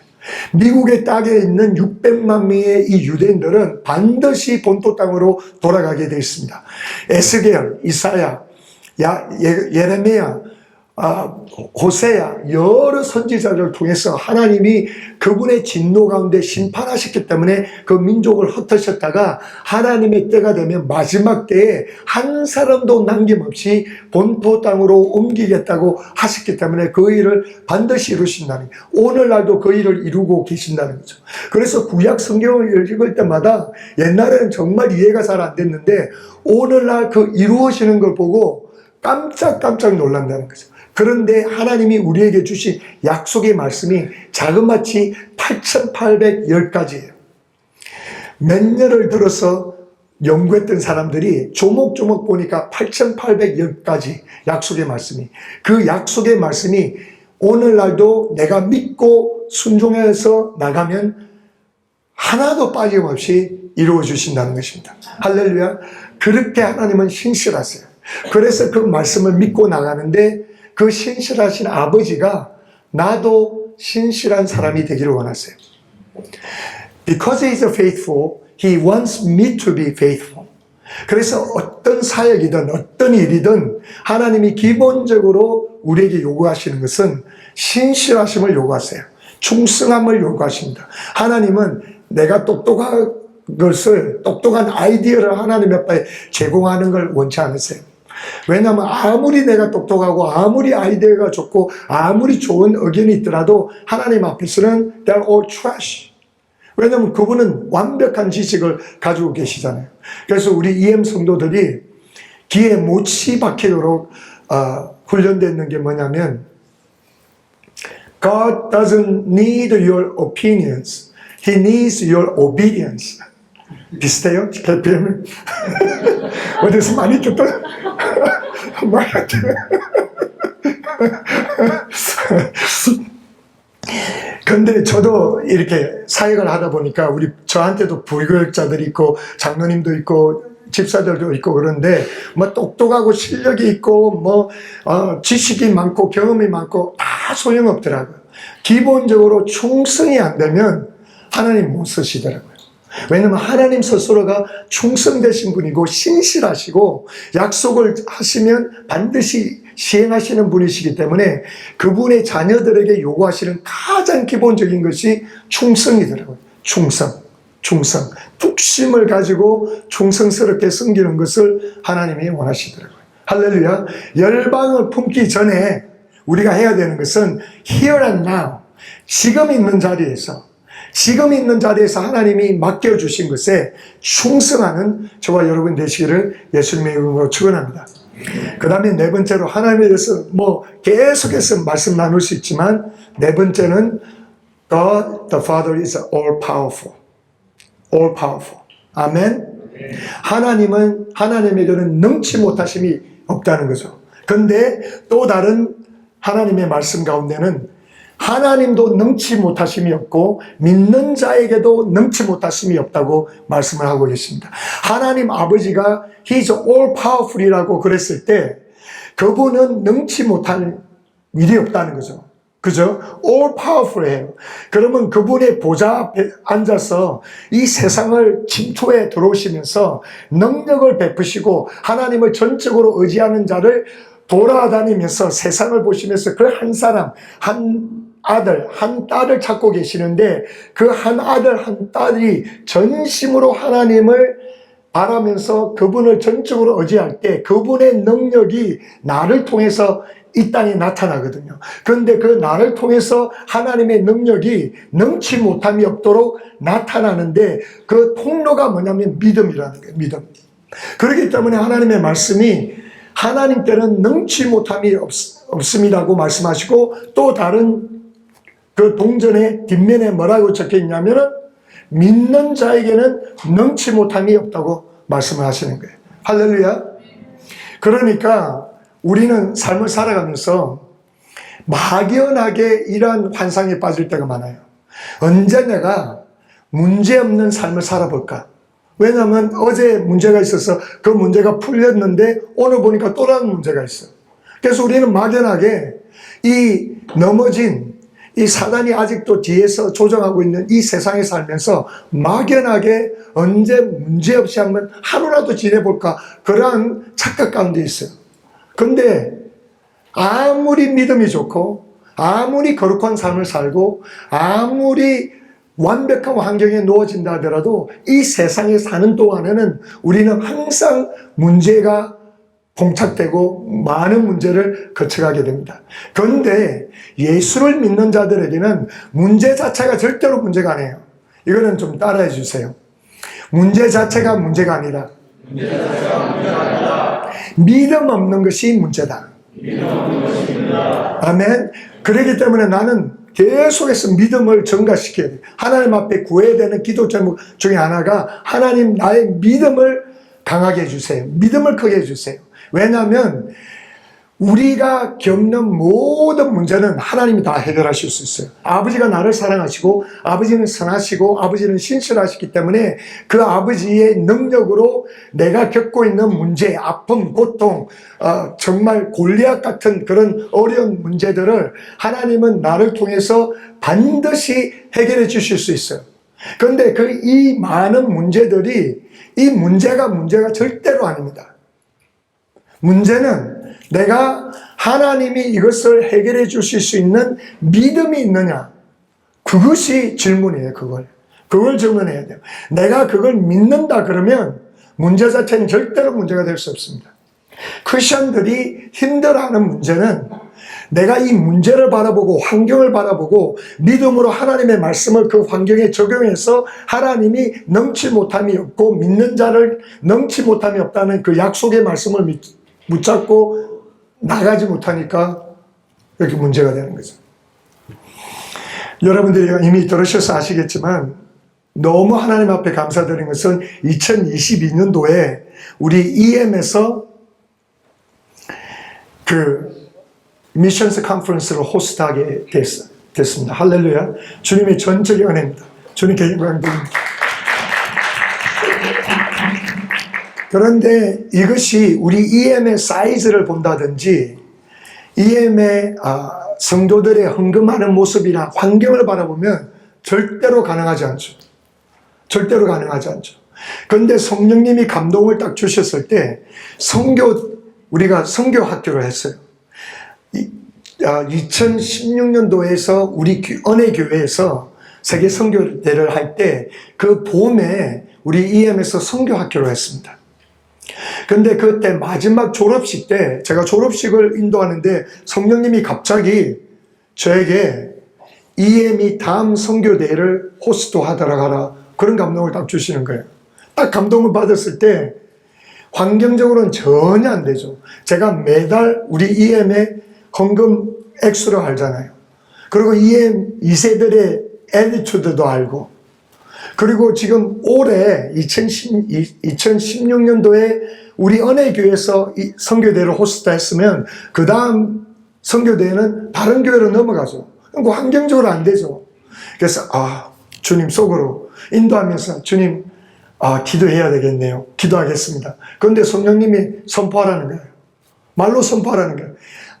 미국의 땅에 있는 600만 명의 이 유대인들은 반드시 본토 땅으로 돌아가게 되어 있습니다. 에스겔, 이사야, 예레미야, 호세야 여러 선지자를 통해서 하나님이 그분의 진노 가운데 심판하셨기 때문에 그 민족을 흩으셨다가 하나님의 때가 되면 마지막 때에 한 사람도 남김없이 본토 땅으로 옮기겠다고 하셨기 때문에 그 일을 반드시 이루신다는 거예요. 오늘날도 그 일을 이루고 계신다는 거죠. 그래서 구약 성경을 읽을 때마다 옛날에는 정말 이해가 잘 안 됐는데 오늘날 그 이루어지는 걸 보고 깜짝깜짝 놀란다는 거죠. 그런데 하나님이 우리에게 주신 약속의 말씀이 자그마치 8,810가지예요. 몇 년을 들어서 연구했던 사람들이 조목조목 보니까 8,810가지 약속의 말씀이, 그 약속의 말씀이 오늘날도 내가 믿고 순종해서 나가면 하나도 빠짐없이 이루어 주신다는 것입니다. 할렐루야. 그렇게 하나님은 신실하세요. 그래서 그 말씀을 믿고 나가는데 그 신실하신 아버지가 나도 신실한 사람이 되기를 원하세요. Because he is faithful, he wants me to be faithful. 그래서 어떤 사역이든 어떤 일이든 하나님이 기본적으로 우리에게 요구하시는 것은 신실하심을 요구하세요. 충성함을 요구하십니다. 하나님은 내가 똑똑한 아이디어를 하나님 앞에 제공하는 걸 원치 않으세요. 왜냐하면 아무리 내가 똑똑하고 아무리 아이디어가 좋고 아무리 좋은 의견이 있더라도 하나님 앞에서는 they're all trash. 왜냐하면 그분은 완벽한 지식을 가지고 계시잖아요. 그래서 우리 EM 성도들이 귀에 못이 박히도록 훈련되는 게 뭐냐면 God doesn't need your opinions. He needs your obedience. 비슷해요? 개피하면 어디서 많이 듣던 말 같아요. 근데 저도 이렇게 사역을 하다 보니까 저한테도 불교육자들이 있고 장로님도 있고 집사들도 있고 그런데 뭐 똑똑하고 실력이 있고 지식이 많고 경험이 많고 다 소용없더라고요. 기본적으로 충성이 안 되면 하나님 못 쓰시더라고요. 왜냐하면 하나님 스스로가 충성되신 분이고 신실하시고 약속을 하시면 반드시 시행하시는 분이시기 때문에 그분의 자녀들에게 요구하시는 가장 기본적인 것이 충성이더라고요. 충성. 뚝심을 가지고 충성스럽게 섬기는 것을 하나님이 원하시더라고요. 할렐루야. 열방을 품기 전에 우리가 해야 되는 것은 here and now, 지금 있는 자리에서 하나님이 맡겨주신 것에 충성하는 저와 여러분 되시기를 예수님의 이름으로 축원합니다. 그 다음에 네 번째로 하나님에 대해서 계속해서 말씀 나눌 수 있지만 네 번째는 God the Father is all powerful. all powerful. 아멘. 하나님에게는 능치 못하심이 없다는 거죠. 근데 또 다른 하나님의 말씀 가운데는 하나님도 능치 못하심이 없고 믿는 자에게도 능치 못하심이 없다고 말씀을 하고 계십니다. 하나님 아버지가 He's all powerful이라고 그랬을 때 그분은 능치 못할 일이 없다는 거죠. 그죠? all powerful해요. 그러면 그분의 보좌 앞에 앉아서 이 세상을 침투해 들어오시면서 능력을 베푸시고 하나님을 전적으로 의지하는 자를 돌아다니면서 세상을 보시면서 그 한 사람, 한 아들, 한 딸을 찾고 계시는데 그 한 아들, 한 딸이 전심으로 하나님을 바라면서 그분을 전적으로 의지할 때 그분의 능력이 나를 통해서 이 땅에 나타나거든요. 그런데 그 나를 통해서 하나님의 능력이 능치 못함이 없도록 나타나는데 그 통로가 뭐냐면 믿음이라는 거예요. 믿음. 그렇기 때문에 하나님의 말씀이 하나님께는 능치 못함이 없음이라고 말씀하시고 또 다른 그 동전의 뒷면에 뭐라고 적혀 있냐면은 믿는 자에게는 능치 못함이 없다고 말씀을 하시는 거예요. 할렐루야. 그러니까 우리는 삶을 살아가면서 막연하게 이러한 환상에 빠질 때가 많아요. 언제 내가 문제없는 삶을 살아볼까? 왜냐하면 어제 문제가 있어서 그 문제가 풀렸는데 오늘 보니까 또 다른 문제가 있어. 그래서 우리는 막연하게 이 넘어진 이 사단이 아직도 뒤에서 조정하고 있는 이 세상에 살면서 막연하게 언제 문제없이 한번 하루라도 지내볼까 그러한 착각 가운데 있어요. 근데 아무리 믿음이 좋고 아무리 거룩한 삶을 살고 아무리 완벽한 환경에 놓아진다 하더라도 이 세상에 사는 동안에는 우리는 항상 문제가 봉착되고 많은 문제를 거쳐가게 됩니다. 그런데 예수를 믿는 자들에게는 문제 자체가 절대로 문제가 아니에요. 이거는 좀 따라해 주세요. 문제 자체가 문제가 아니라 믿음 없는 것이 문제다. 아멘. 그렇기 때문에 나는 계속해서 믿음을 증가시켜야 돼요. 하나님 앞에 구해야 되는 기도 제목 중에 하나가 하나님 나의 믿음을 강하게 해주세요. 믿음을 크게 해주세요. 왜냐하면 우리가 겪는 모든 문제는 하나님이 다 해결하실 수 있어요. 아버지가 나를 사랑하시고 아버지는 선하시고 아버지는 신실하시기 때문에 그 아버지의 능력으로 내가 겪고 있는 문제, 아픔, 고통, 정말 골리앗 같은 그런 어려운 문제들을 하나님은 나를 통해서 반드시 해결해 주실 수 있어요. 그런데 이 많은 문제들이 이 문제가 절대로 아닙니다. 문제는 내가 하나님이 이것을 해결해 주실 수 있는 믿음이 있느냐, 그것이 질문이에요. 그걸 질문해야 돼요. 내가 그걸 믿는다 그러면 문제 자체는 절대로 문제가 될 수 없습니다. 크리스천들이 힘들어하는 문제는 내가 이 문제를 바라보고 환경을 바라보고 믿음으로 하나님의 말씀을 그 환경에 적용해서 하나님이 넘치 못함이 없고 믿는 자를 넘치 못함이 없다는 그 약속의 말씀을 붙잡고 나가지 못하니까 이렇게 문제가 되는 거죠. 여러분들이 이미 들으셔서 아시겠지만 너무 하나님 앞에 감사드린 것은 2022년도에 우리 EM에서 그 미션스 컨퍼런스를 호스트하게 됐습니다. 할렐루야. 주님의 전적인 은혜입니다. 주님께 영광드립니다. 그런데 이것이 우리 EM의 사이즈를 본다든지 EM의 성도들의 헌금하는 모습이나 환경을 바라보면 절대로 가능하지 않죠. 절대로 가능하지 않죠. 그런데 성령님이 감동을 딱 주셨을 때 우리가 선교 학교를 했어요. 2016년도에서 우리 은혜교회에서 세계 선교대를 할 때 그 봄에 우리 EM에서 선교 학교를 했습니다. 근데 그때 마지막 졸업식 때 제가 졸업식을 인도하는데 성령님이 갑자기 저에게 EM이 다음 선교대회를 호스트하도록 하라, 그런 감동을 딱 주시는 거예요. 딱 감동을 받았을 때 환경적으로는 전혀 안 되죠. 제가 매달 우리 EM의 헌금 액수를 알잖아요. 그리고 EM 2세들의 애티튜드도 알고, 그리고 지금 올해 2016년도에 우리 은혜교회에서 이 선교대회를 호스트했으면 그 다음 선교대회는 다른 교회로 넘어가죠. 그러니까 환경적으로 안 되죠. 그래서 주님 속으로 인도하면서 주님 기도해야 되겠네요. 기도하겠습니다. 그런데 성령님이 선포하라는 거예요. 말로 선포하라는 거예요.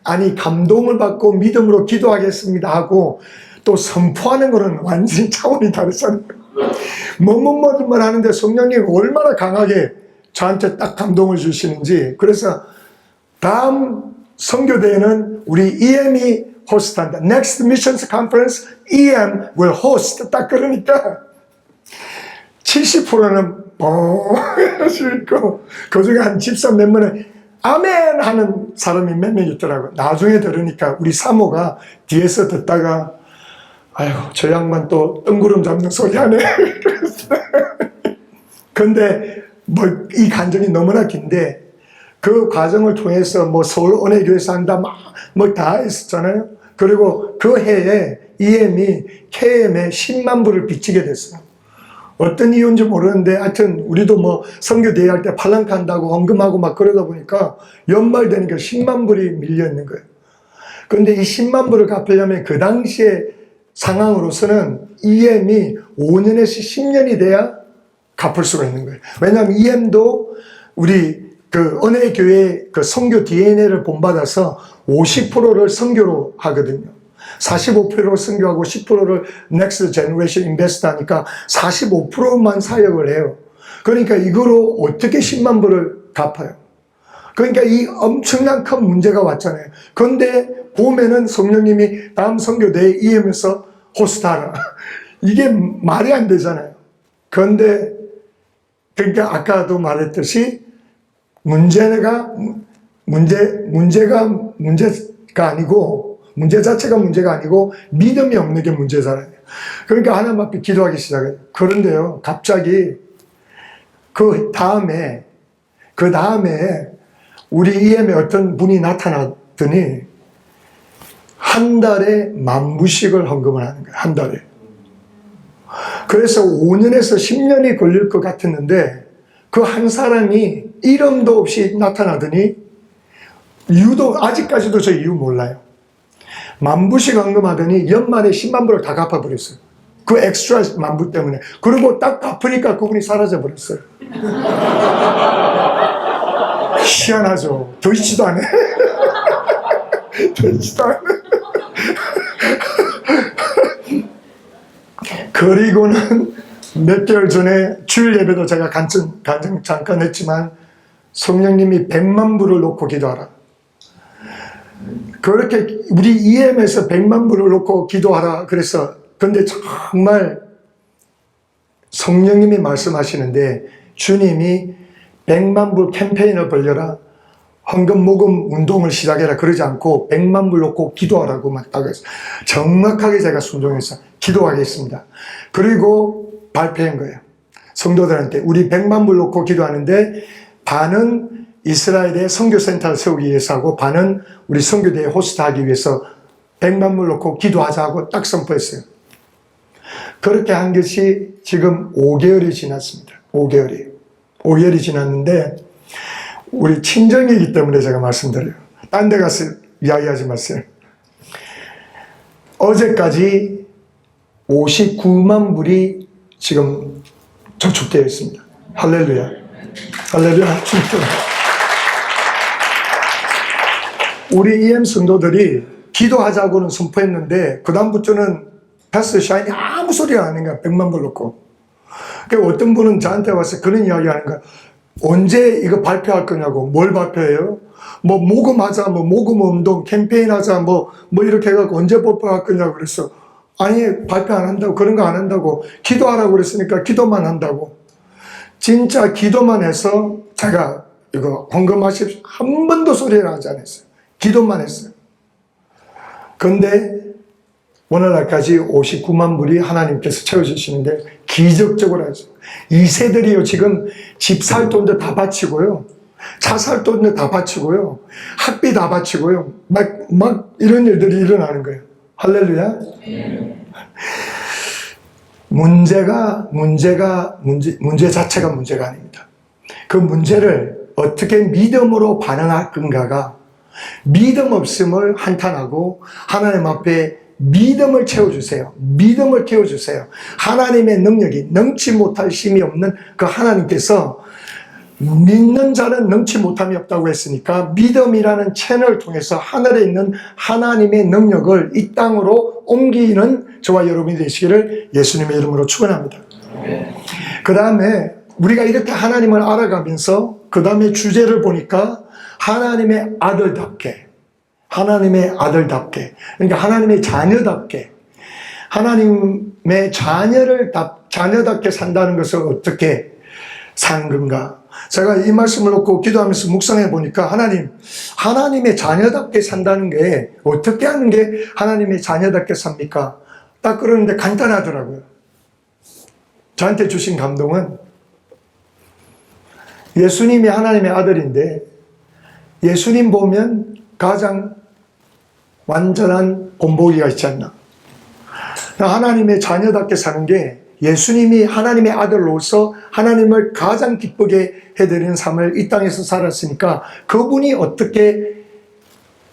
아니, 감동을 받고 믿음으로 기도하겠습니다 하고 또 선포하는 거는 완전히 차원이 다르잖아요. 뭐뭐뭐 하는데 성령님이 얼마나 강하게 저한테 딱 감동을 주시는지. 그래서 다음 선교대회는 우리 EM이 호스트한다. Next Missions Conference EM will host. 딱 그러니까 70%는 있고 그중에 한 집사 몇 명은 아멘 하는 사람이 몇 명 있더라고요. 나중에 들으니까 우리 사모가 뒤에서 듣다가 아이고, 저 양반 또 뜬구름 잡는 소리 하네. 근데 이 간증이 너무나 긴데 그 과정을 통해서 서울 은혜교회에서 한다 다 했었잖아요. 그리고 그 해에 EM이 KM에 10만 불을 빚지게 됐어요. 어떤 이유인지 모르는데 하여튼 우리도 선교대회 할 때 팔랑카 한다고 헌금하고 그러다 보니까 연말 되니까 10만 불이 밀려 있는 거예요. 그런데 이 10만 불을 갚으려면 그 당시에 상황으로서는 EM이 5년에서 10년이 돼야 갚을 수가 있는 거예요. 왜냐하면 EM도 우리 그 은혜교회 그 선교 DNA를 본받아서 50%를 선교로 하거든요. 45%를 선교하고 10%를 Next Generation Invest 하니까 45%만 사역을 해요. 그러니까 이거로 어떻게 10만 불을 갚아요? 그러니까 이 엄청난 큰 문제가 왔잖아요. 그런데 보면은 성령님이 다음 선교 내 EM에서 호스트하라. 이게 말이 안 되잖아요. 그런데 그러니까 아까도 말했듯이 문제가 아니고, 문제 자체가 문제가 아니고 믿음이 없는 게 문제잖아요. 그러니까 하나님 앞에 기도하기 시작해요. 그런데요, 갑자기 그 다음에 우리 EM에 어떤 분이 나타났더니 한 달에 10,000부씩을 헌금을 하는 거예요. 한 달에. 그래서 5년에서 10년이 걸릴 것 같았는데 그 한 사람이 이름도 없이 나타나더니 이유도 아직까지도 저 이유 몰라요. 10,000부씩 헌금하더니 연말에 10만 불을 다 갚아버렸어요. 그 엑스트라 10,000부 때문에. 그리고 딱 갚으니까 그분이 사라져버렸어요. 희한하죠. 더 있지도 않네. 더 있지도 않네. 그리고는 몇 개월 전에 주일 예배도 제가 간증 잠깐 했지만 성령님이 100만 불을 놓고 기도하라. 그렇게 우리 EM에서 100만 불을 놓고 기도하라 그래서, 근데 정말 성령님이 말씀하시는데 주님이 100만 불 캠페인을 벌려라, 헌금 모금 운동을 시작해라 그러지 않고 100만 불 놓고 기도하라고만 딱 했어요. 정확하게 제가 순종해서 기도하겠습니다. 그리고 발표한 거예요. 성도들한테 우리 100만 불 놓고 기도하는데 반은 이스라엘에 선교센터를 세우기 위해서 하고 반은 우리 선교대에 호스트하기 위해서 100만 불 놓고 기도하자고 딱 선포했어요. 그렇게 한 것이 지금 5개월이 지났습니다. 5개월이 지났는데 우리 친정이기 때문에 제가 말씀드려요. 딴 데 가서 이야기하지 마세요. 어제까지 59만 불이 지금 저축되어 있습니다. 할렐루야. 할렐루야. 진짜. 우리 EM 성도들이 기도하자고는 선포했는데 그 다음부터는 패스터 샤인이 아무 소리 안 하는 거야. 100만 불 놓고. 그러니까 어떤 분은 저한테 와서 그런 이야기 하는 거야. 언제 이거 발표할 거냐고. 뭘 발표해요? 뭐 모금하자, 뭐 모금 운동 캠페인 하자, 뭐 이렇게 해갖고 언제 발표할 거냐고 그랬어. 아니 발표 안 한다고, 그런 거 안 한다고, 기도하라고 그랬으니까 기도만 한다고. 진짜 기도만 해서 제가 이거 헌금하십시오 한 번도 소리를 하지 않았어요. 기도만 했어요. 근데 오늘날까지 59만 불이 하나님께서 채워주시는데 기적적으로 하죠. 이 세들이요 지금 집 살 돈도 다 바치고요, 차 살 돈도 다 바치고요, 학비 다 바치고요, 막 이런 일들이 일어나는 거예요. 할렐루야. 문제 자체가 문제가 아닙니다. 그 문제를 어떻게 믿음으로 반응할 건가가, 믿음 없음을 한탄하고 하나님 앞에 믿음을 채워주세요. 믿음을 키워주세요. 하나님의 능력이 능치 못할 힘이 없는 그 하나님께서 믿는 자는 능치 못함이 없다고 했으니까 믿음이라는 채널을 통해서 하늘에 있는 하나님의 능력을 이 땅으로 옮기는 저와 여러분이 되시기를 예수님의 이름으로 축원합니다. 그 다음에 우리가 이렇게 하나님을 알아가면서 그 다음에 주제를 보니까 하나님의 아들답게, 그러니까 하나님의 자녀답게, 하나님의 자녀답게 산다는 것을 어떻게 사는 건가. 제가 이 말씀을 놓고 기도하면서 묵상해 보니까 하나님의 자녀답게 산다는 게 어떻게 하는 게 하나님의 자녀답게 삽니까? 딱 그러는데 간단하더라고요. 저한테 주신 감동은 예수님이 하나님의 아들인데 예수님 보면 가장 완전한 본보기가 있지 않나. 하나님의 자녀답게 사는 게 예수님이 하나님의 아들로서 하나님을 가장 기쁘게 해드리는 삶을 이 땅에서 살았으니까 그분이 어떻게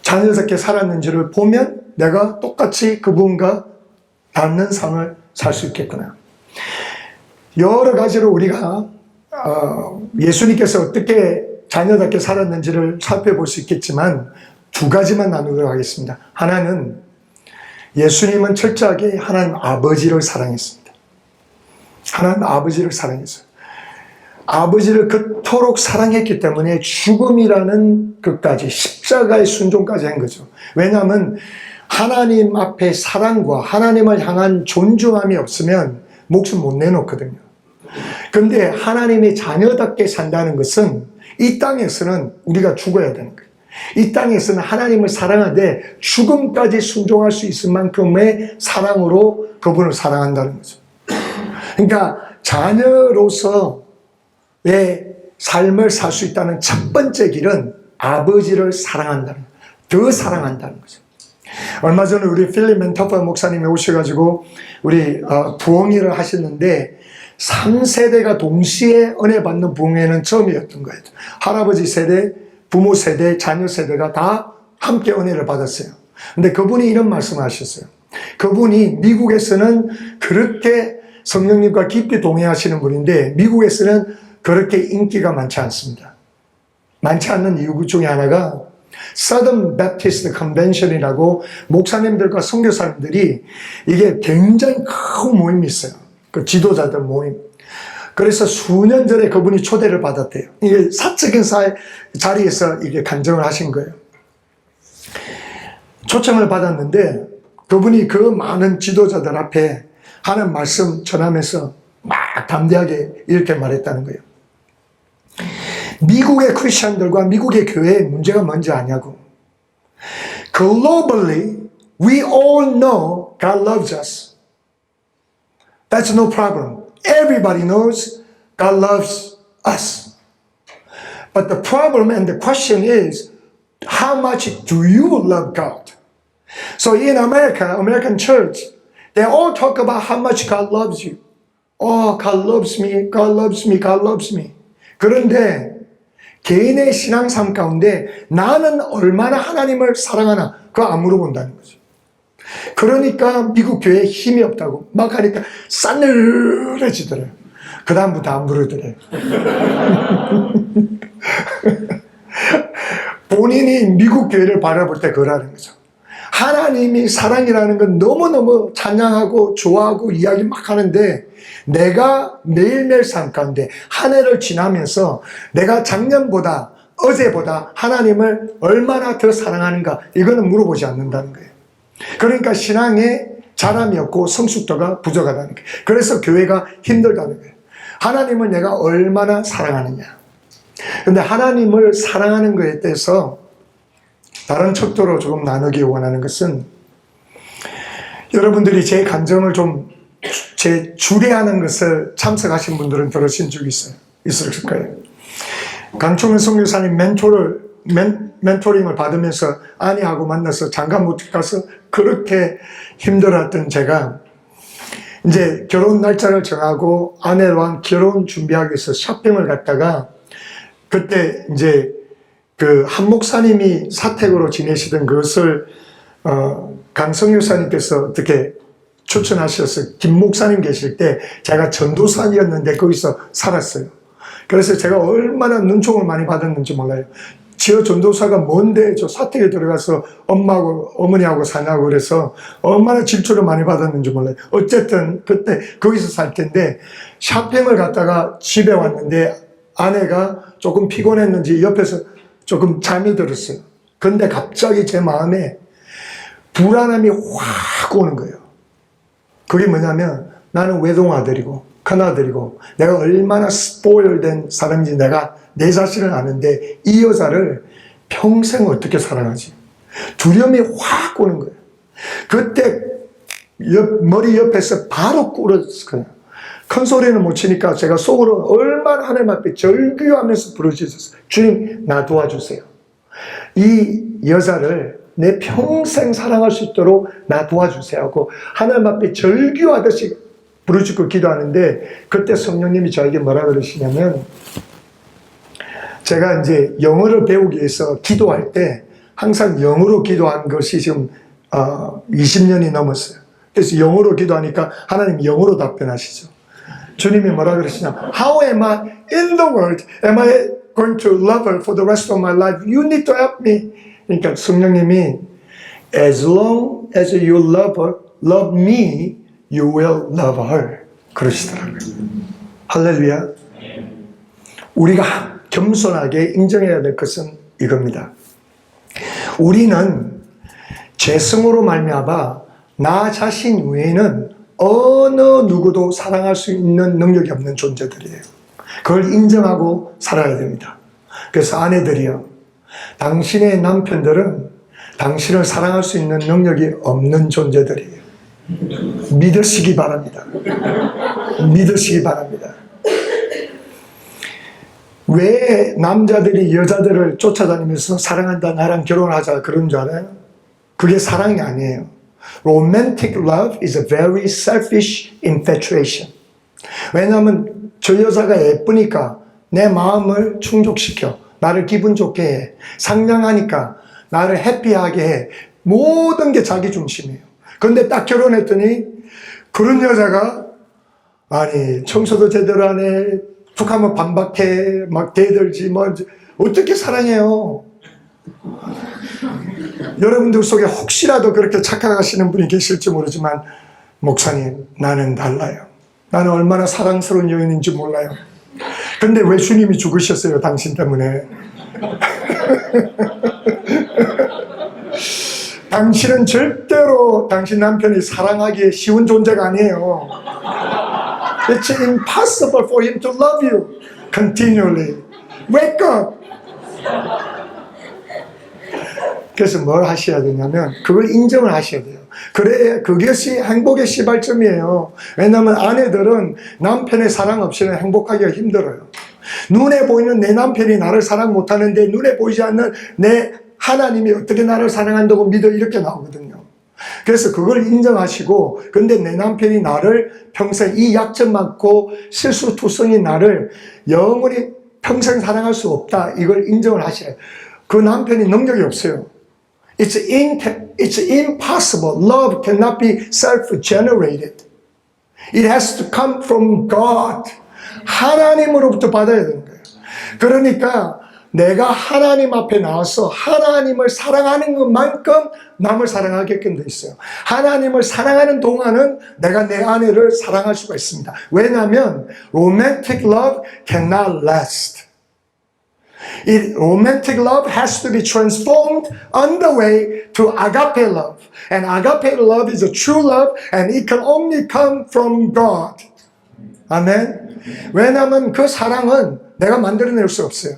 자녀답게 살았는지를 보면 내가 똑같이 그분과 닮는 삶을 살 수 있겠구나. 여러 가지로 우리가 예수님께서 어떻게 자녀답게 살았는지를 살펴볼 수 있겠지만 두 가지만 나누도록 하겠습니다. 하나는 예수님은 철저하게 하나님 아버지를 사랑했습니다. 하나님 아버지를 사랑했어요. 아버지를 그토록 사랑했기 때문에 죽음이라는 것까지, 십자가의 순종까지 한 거죠. 왜냐하면 하나님 앞에 사랑과 하나님을 향한 존중함이 없으면 목숨 못 내놓거든요. 그런데 하나님의 자녀답게 산다는 것은 이 땅에서는 우리가 죽어야 되는 거예요. 이 땅에서는 하나님을 사랑하되 죽음까지 순종할 수 있을 만큼의 사랑으로 그분을 사랑한다는 거죠. 그러니까 자녀로서의 삶을 살 수 있다는 첫 번째 길은 아버지를 사랑한다는 거예요. 더 사랑한다는 거죠. 얼마 전에 우리 필립 멘토퍼 목사님이 오셔가지고 우리 부흥회를 하셨는데 3세대가 동시에 은혜 받는 부흥회는 처음이었던 거예요. 할아버지 세대, 부모 세대, 자녀 세대가 다 함께 은혜를 받았어요. 근데 그분이 이런 말씀을 하셨어요. 그분이 미국에서는 그렇게 성령님과 깊이 동행하시는 분인데 미국에서는 그렇게 인기가 많지 않습니다. 많지 않는 이유 중에 하나가 Southern Baptist Convention이라고 목사님들과 선교사님들이 이게 굉장히 큰 모임이 있어요. 그 지도자들 모임. 그래서 수년 전에 그분이 초대를 받았대요. 이게 사적인 자리에서 이게 간증을 하신 거예요. 초청을 받았는데 그분이 그 많은 지도자들 앞에 하는 말씀 전하면서 막 담대하게 이렇게 말했다는 거예요. 미국의 크리스천들과 미국의 교회의 문제가 뭔지 아냐고. Globally, we all know God loves us. That's no problem. Everybody knows God loves us. But the problem and the question is, how much do you love God? So in America, American church, they all talk about how much God loves you. Oh, God loves me, God loves me, God loves me. 그런데 개인의 신앙삶 가운데 나는 얼마나 하나님을 사랑하나 그거 안 물어본다는 거죠. 그러니까 미국 교회에 힘이 없다고 막 하니까 싸늘해지더래요. 그 다음부터 안 부르더래요. 본인이 미국 교회를 바라볼 때 그러라는 거죠. 하나님이 사랑이라는 건 너무너무 찬양하고 좋아하고 이야기 막 하는데 내가 매일매일 삶 가운데 한 해를 지나면서 내가 작년보다 어제보다 하나님을 얼마나 더 사랑하는가 이거는 물어보지 않는다는 거예요. 그러니까 신앙에 자람이 없고 성숙도가 부족하다는 거예요. 그래서 교회가 힘들다는 거예요. 하나님을 내가 얼마나 사랑하느냐. 그런데 하나님을 사랑하는 것에 대해서 다른 척도로 조금 나누기 원하는 것은 여러분들이 제 간증을 좀 제 주례하는 것을 참석하신 분들은 들으신 적이 있을 거예요. 강총현 선교사님 멘토링을 받으면서 아내하고 만나서 장가 못 가서 그렇게 힘들었던 제가 이제 결혼 날짜를 정하고 아내랑 결혼 준비하기 위해서 쇼핑을 갔다가 그때 이제 그 한 목사님이 사택으로 지내시던 그것을 강성유사님께서 어떻게 추천하셔서 김 목사님 계실 때 제가 전도사이었는데 거기서 살았어요. 그래서 제가 얼마나 눈총을 많이 받았는지 몰라요. 지어 전도사가 뭔데 저 사택에 들어가서 엄마하고 어머니하고 사냐고 그래서 얼마나 질투를 많이 받았는지 몰라요. 어쨌든 그때 거기서 살 텐데 쇼핑을 갔다가 집에 왔는데 아내가 조금 피곤했는지 옆에서 조금 잠이 들었어요. 근데 갑자기 제 마음에 불안함이 확 오는 거예요. 그게 뭐냐면 나는 외동아들이고 큰아들이고 내가 얼마나 스포일된 사람인지 내가 내 자신을 아는데 이 여자를 평생 어떻게 사랑하지? 두려움이 확 오는 거예요. 그때 머리 옆에서 바로 꿇었어요. 큰 소리는 못 치니까 제가 속으로 얼마나 하나님 앞에 절규하면서 부르짖었어요. 주님, 나 도와주세요. 이 여자를 내 평생 사랑할 수 있도록 나 도와주세요 하고 하나님 앞에 절규하듯이 부르짖고 기도하는데 그때 성령님이 저에게 뭐라 그러시냐면 제가 이제 영어를 배우기 위해서 기도할 때 항상 영어로 기도한 것이 지금 20년이 넘었어요. 그래서 영어로 기도하니까 하나님이 영어로 답변하시죠. 주님이 뭐라 그러시냐? How am I in the world? Am I going to love her for the rest of my life? You need to help me. 그러니까 성령님이 As long as you love me, you will love her. 그러시더라고요. 할렐루야. 우리가 겸손하게 인정해야 될 것은 이겁니다. 우리는 죄성으로 말미암아 나 자신 외에는 어느 누구도 사랑할 수 있는 능력이 없는 존재들이에요. 그걸 인정하고 살아야 됩니다. 그래서 아내들이요, 당신의 남편들은 당신을 사랑할 수 있는 능력이 없는 존재들이에요. 믿으시기 바랍니다. 믿으시기 바랍니다. 왜 남자들이 여자들을 쫓아다니면서 사랑한다, 나랑 결혼하자 그런 줄 알아요? 그게 사랑이 아니에요. Romantic love is a very selfish infatuation. 왜냐하면 저 여자가 예쁘니까 내 마음을 충족시켜, 나를 기분 좋게 해, 상냥하니까 나를 해피하게 해. 모든 게 자기 중심이에요. 그런데 딱 결혼했더니 그런 여자가 아니 청소도 제대로 안 해, 툭하면 반박해, 막 대들지, 뭐 어떻게 사랑해요? 여러분들 속에 혹시라도 그렇게 착각하시는 분이 계실지 모르지만, 목사님, 나는 달라요. 나는 얼마나 사랑스러운 여인인지 몰라요. 근데 왜 주님이 죽으셨어요? 당신 때문에. 당신은 절대로 당신 남편이 사랑하기에 쉬운 존재가 아니에요. It's impossible for him to love you continually. Wake up! 그래서 뭘 하셔야 되냐면 그걸 인정을 하셔야 돼요. 그래, 그것이 행복의 시발점이에요. 왜냐하면 아내들은 남편의 사랑 없이는 행복하기가 힘들어요. 눈에 보이는 내 남편이 나를 사랑 못하는데 눈에 보이지 않는 내 하나님이 어떻게 나를 사랑한다고 믿어, 이렇게 나오거든요. 그래서 그걸 인정하시고, 근데 내 남편이 나를 평생 이 약점 많고 실수투성인 나를 영원히 평생 사랑할 수 없다, 이걸 인정을 하셔야 해요. 그 남편이 능력이 없어요. It's impossible. Love cannot be self-generated. It has to come from God. 하나님으로부터 받아야 되는 거예요. 그러니까 내가 하나님 앞에 나와서 하나님을 사랑하는 것만큼 남을 사랑하게끔 돼 있어요. 하나님을 사랑하는 동안은 내가 내 아내를 사랑할 수가 있습니다. 왜냐하면 romantic love cannot last. Romantic love has to be transformed on the way to agape love. And agape love is a true love and it can only come from God. 아멘. 왜냐하면 그 사랑은 내가 만들어낼 수 없어요.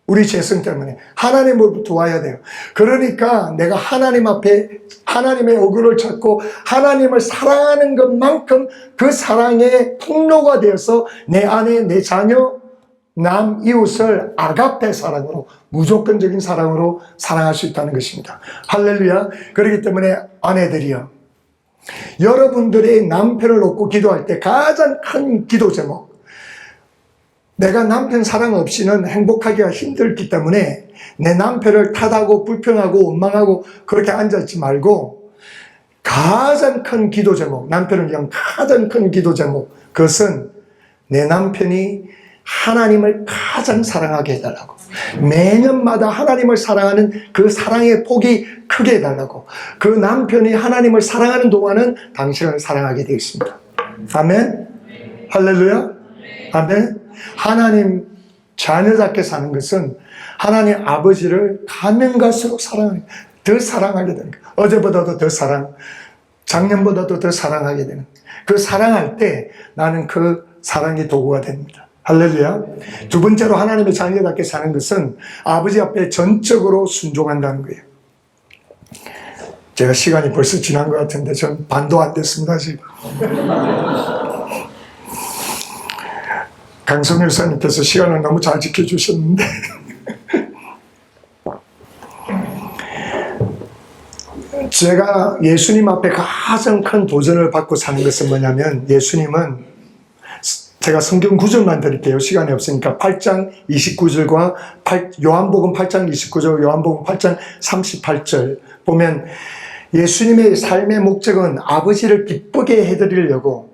우리 죄성 때문에 하나님으로부터 와야 돼요. 그러니까 내가 하나님 앞에 하나님의 얼굴을 찾고 하나님을 사랑하는 것만큼 그 사랑의 통로가 되어서 내 아내, 내 자녀, 남, 이웃을 아가페 사랑으로, 무조건적인 사랑으로 사랑할 수 있다는 것입니다. 할렐루야. 그렇기 때문에 아내들이요, 여러분들의 남편을 놓고 기도할 때 가장 큰 기도 제목, 내가 남편 사랑 없이는 행복하기가 힘들기 때문에 내 남편을 탓하고 불평하고 원망하고 그렇게 앉아있지 말고, 가장 큰 기도 제목, 남편을 위한 가장 큰 기도 제목, 그것은 내 남편이 하나님을 가장 사랑하게 해달라고, 매년마다 하나님을 사랑하는 그 사랑의 폭이 크게 해달라고. 그 남편이 하나님을 사랑하는 동안은 당신을 사랑하게 되어 있습니다. 아멘. 할렐루야. 아멘. 하나님 자녀답게 사는 것은 하나님 아버지를 가면 갈수록 더 사랑하게 되는 거예요. 어제보다도 더 사랑, 작년보다도 더 사랑하게 되는, 그 사랑할 때 나는 그 사랑의 도구가 됩니다. 할렐루야. 두 번째로 하나님의 자녀답게 사는 것은 아버지 앞에 전적으로 순종한다는 거예요. 제가 시간이 벌써 지난 것 같은데 전 반도 안 됐습니다 지금. 강성일 사님께서 시간을 너무 잘 지켜주셨는데 제가 예수님 앞에 가장 큰 도전을 받고 사는 것은 뭐냐면, 예수님은, 제가 성경 구절만 드릴게요. 시간이 없으니까 8장 29절과 요한복음 8장 29절, 요한복음 8장 38절 보면 예수님의 삶의 목적은 아버지를 기쁘게 해드리려고,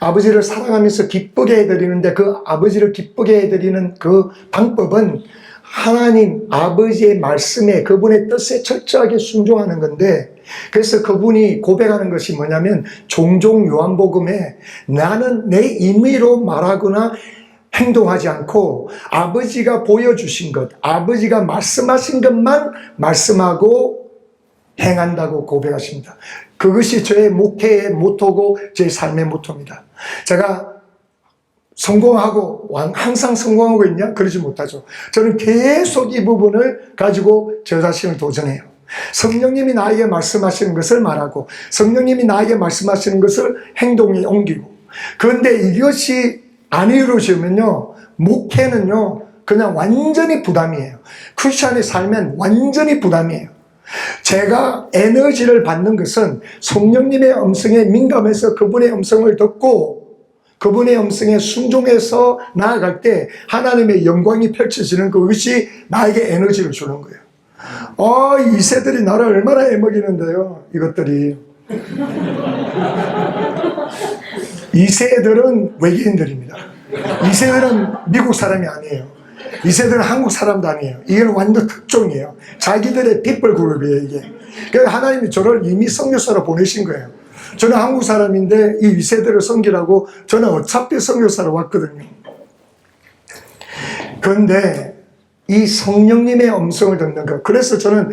아버지를 사랑하면서 기쁘게 해드리는데, 그 아버지를 기쁘게 해드리는 그 방법은 하나님 아버지의 말씀에, 그분의 뜻에 철저하게 순종하는 건데, 그래서 그분이 고백하는 것이 뭐냐면, 종종 요한복음에 나는 내 임의로 말하거나 행동하지 않고 아버지가 보여주신 것, 아버지가 말씀하신 것만 말씀하고 행한다고 고백하십니다. 그것이 저의 목회의 모토고 제 삶의 모토입니다. 제가 성공하고 항상 성공하고 있냐? 그러지 못하죠. 저는 계속 이 부분을 가지고 저 자신을 도전해요. 성령님이 나에게 말씀하시는 것을 말하고 성령님이 나에게 말씀하시는 것을 행동에 옮기고, 그런데 이것이 안 이루어지면요, 목회는요 그냥 완전히 부담이에요. 크리스천의 삶은 완전히 부담이에요. 제가 에너지를 받는 것은 성령님의 음성에 민감해서 그분의 음성을 듣고 그분의 음성에 순종해서 나아갈 때 하나님의 영광이 펼쳐지는 그것이 나에게 에너지를 주는 거예요. 이 새들이 나를 얼마나 애먹이는데요, 이것들이. 이 새들은 외계인들입니다. 이 새들은 미국 사람이 아니에요. 이 새들은 한국 사람도 아니에요. 이건 완전 특종이에요. 자기들의 people 그룹이에요, 이게. 그러니까 하나님이 저를 이미 선교사로 보내신 거예요. 저는 한국 사람인데 이 새들을 섬기라고 저는 어차피 선교사로 왔거든요. 그런데 이 성령님의 음성을 듣는 것, 그래서 저는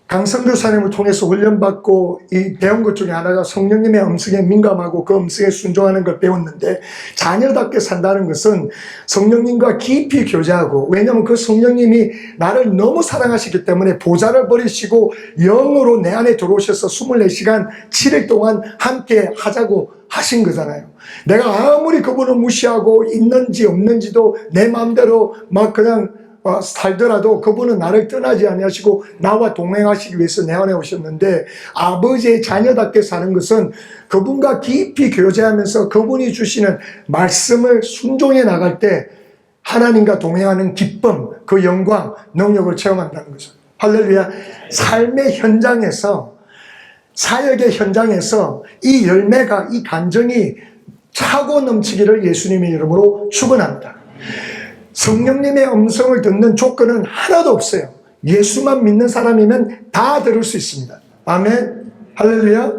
강선교사님을 통해서 훈련받고 이 배운 것 중에 하나가 성령님의 음성에 민감하고 그 음성에 순종하는 걸 배웠는데, 자녀답게 산다는 것은 성령님과 깊이 교제하고, 왜냐하면 그 성령님이 나를 너무 사랑하시기 때문에 보좌를 버리시고 영으로 내 안에 들어오셔서 24시간 7일 동안 함께 하자고 하신 거잖아요. 내가 아무리 그분을 무시하고 있는지 없는지도 내 마음대로 막 그냥 살더라도 그분은 나를 떠나지 아니하시고 나와 동행하시기 위해서 내 안에 오셨는데, 아버지의 자녀답게 사는 것은 그분과 깊이 교제하면서 그분이 주시는 말씀을 순종해 나갈 때 하나님과 동행하는 기쁨, 그 영광, 능력을 체험한다는 거죠. 할렐루야. 삶의 현장에서, 사역의 현장에서 이 열매가, 이 감정이 차고 넘치기를 예수님의 이름으로 축원합니다. 성령님의 음성을 듣는 조건은 하나도 없어요. 예수만 믿는 사람이면 다 들을 수 있습니다. 아멘. 할렐루야.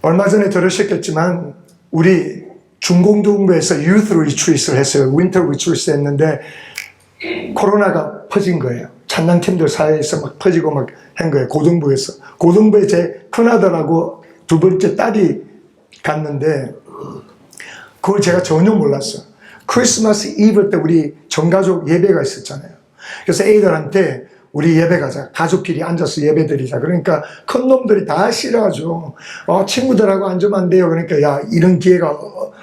얼마 전에 들으셨겠지만 우리 중공동부에서 유th 리트리트를 했어요. 윈터 리트리트 했는데 코로나가 퍼진 거예요. 찬양팀들 사이에서 막 퍼지고 막 한 거예요. 고등부에서. 고등부에 제 큰아들하고 두 번째 딸이 갔는데 그걸 제가 전혀 몰랐어요. 크리스마스 이브 때 우리 전가족 예배가 있었잖아요. 그래서 애들한테 우리 예배 가자. 가족끼리 앉아서 예배 드리자. 그러니까 큰 놈들이 다 싫어하죠. 친구들하고 앉으면 안 돼요. 그러니까 야, 이런 기회가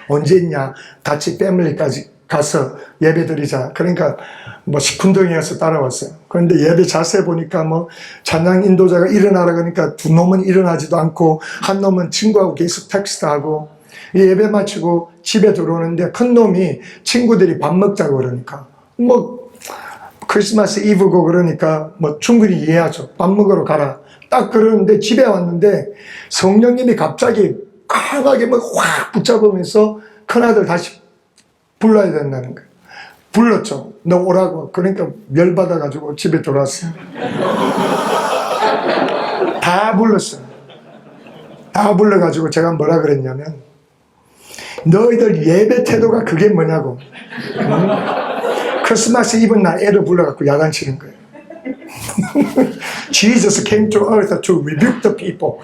언제 있냐. 같이 패밀리까지 가서 예배 드리자. 그러니까 뭐 시큰둥이어서 따라왔어요. 그런데 예배 자세 보니까 뭐 찬양 인도자가 일어나라 그러니까 두 놈은 일어나지도 않고 한 놈은 친구하고 계속 텍스트하고, 예배 마치고 집에 들어오는데 큰 놈이 친구들이 밥 먹자고 그러니까 뭐 크리스마스 이브고 그러니까 뭐 충분히 이해하죠. 밥 먹으러 가라. 딱 그러는데 집에 왔는데 성령님이 갑자기 강하게 막 확 붙잡으면서 큰아들 다시 불러야 된다는 거예요. 불렀죠. 너 오라고. 그러니까 열받아가지고 집에 들어왔어요. 다 불렀어요. 다 불러가지고 제가 뭐라 그랬냐면, 너희들 예배 태도가 그게 뭐냐고. 크리스마스 이브 날 애를 불러갖고 야단치는 거예요. Jesus came to earth to rebuke the people.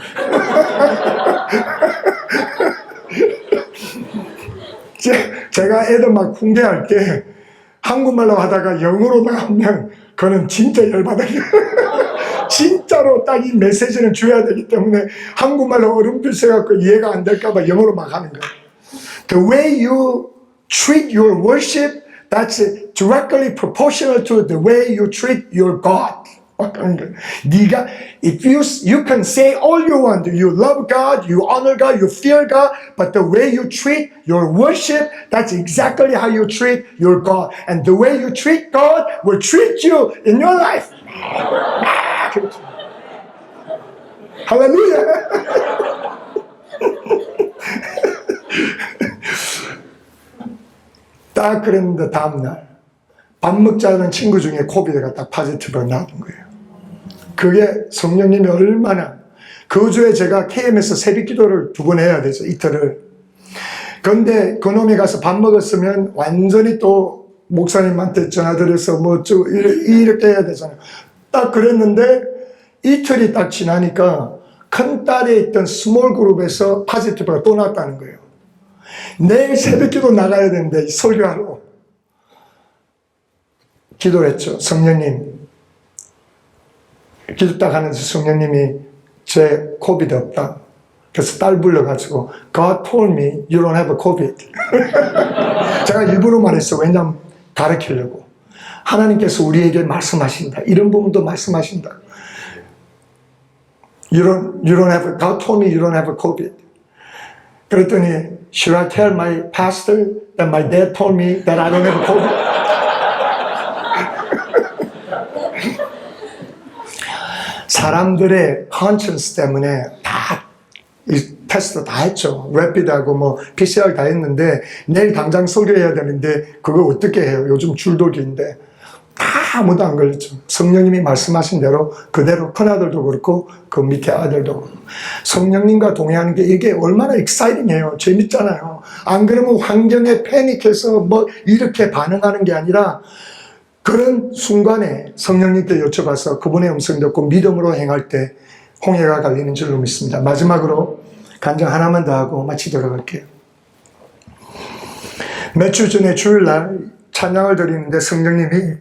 제가 애들 막 훈계할 때 한국말로 하다가 영어로 나오면 그는 진짜 열받아요. 진짜로 딱 이 메시지는 줘야 되기 때문에 한국말로 어른필 써갖고 이해가 안 될까봐 영어로 막 하는 거예요. The way you treat your worship, that's directly proportional to the way you treat your God. 네가, if you can say all you want, you love God, you honor God, you fear God, but the way you treat your worship, that's exactly how you treat your God. And the way you treat God will treat you in your life. 할렐루야. 딱 그랬는데 다음날 밥 먹자는 친구 중에 코비드가 딱 파지티브가 나온 거예요. 그게 성령님이 얼마나, 그 주에 제가 KM에서 새벽 기도를 2번 해야 되죠, 이틀을. 근데 그놈이 가서 밥 먹었으면 완전히 또 목사님한테 전화드려서 뭐 이렇게 해야 되잖아요. 딱 그랬는데 이틀이 딱 지나니까 큰 딸에 있던 스몰 그룹에서 파지티브가 또 나왔다는 거예요. 내일 새벽기도 나가야 되는데 설교하러 기도를 했죠. 성령님, 기도 딱 하는데 성령님이 제 코비드 없다. 그래서 딸 불러가지고 God told me you don't have a COVID. 제가 일부러 말했어요. 왜냐하면 가르치려고. 하나님께서 우리에게 말씀하신다. 이런 부분도 말씀하신다. You don't have, God told me you don't have a COVID. 그랬더니 should I tell my pastor that my dad told me that I don't have a COVID? 사람들의 conscience 때문에 다 이 테스트 다 했죠. 래피드하고 뭐 PCR 다 했는데 내일 당장 설교해야 되는데 그거 어떻게 해요? 요즘 줄도기인데 다 아무도 안 걸렸죠. 성령님이 말씀하신 대로 그대로 큰아들도 그렇고 그 밑에 아들도 그렇고 성령님과 동행하는 게 이게 얼마나 익사이팅해요. 재밌잖아요. 안 그러면 환경에 패닉해서 뭐 이렇게 반응하는 게 아니라 그런 순간에 성령님께 여쭤봐서 그분의 음성 듣고 믿음으로 행할 때 홍해가 갈리는 줄로 믿습니다. 마지막으로 간증 하나만 더 하고 마치도록 할게요. 몇 주 전에 주일날 찬양을 드리는데 성령님이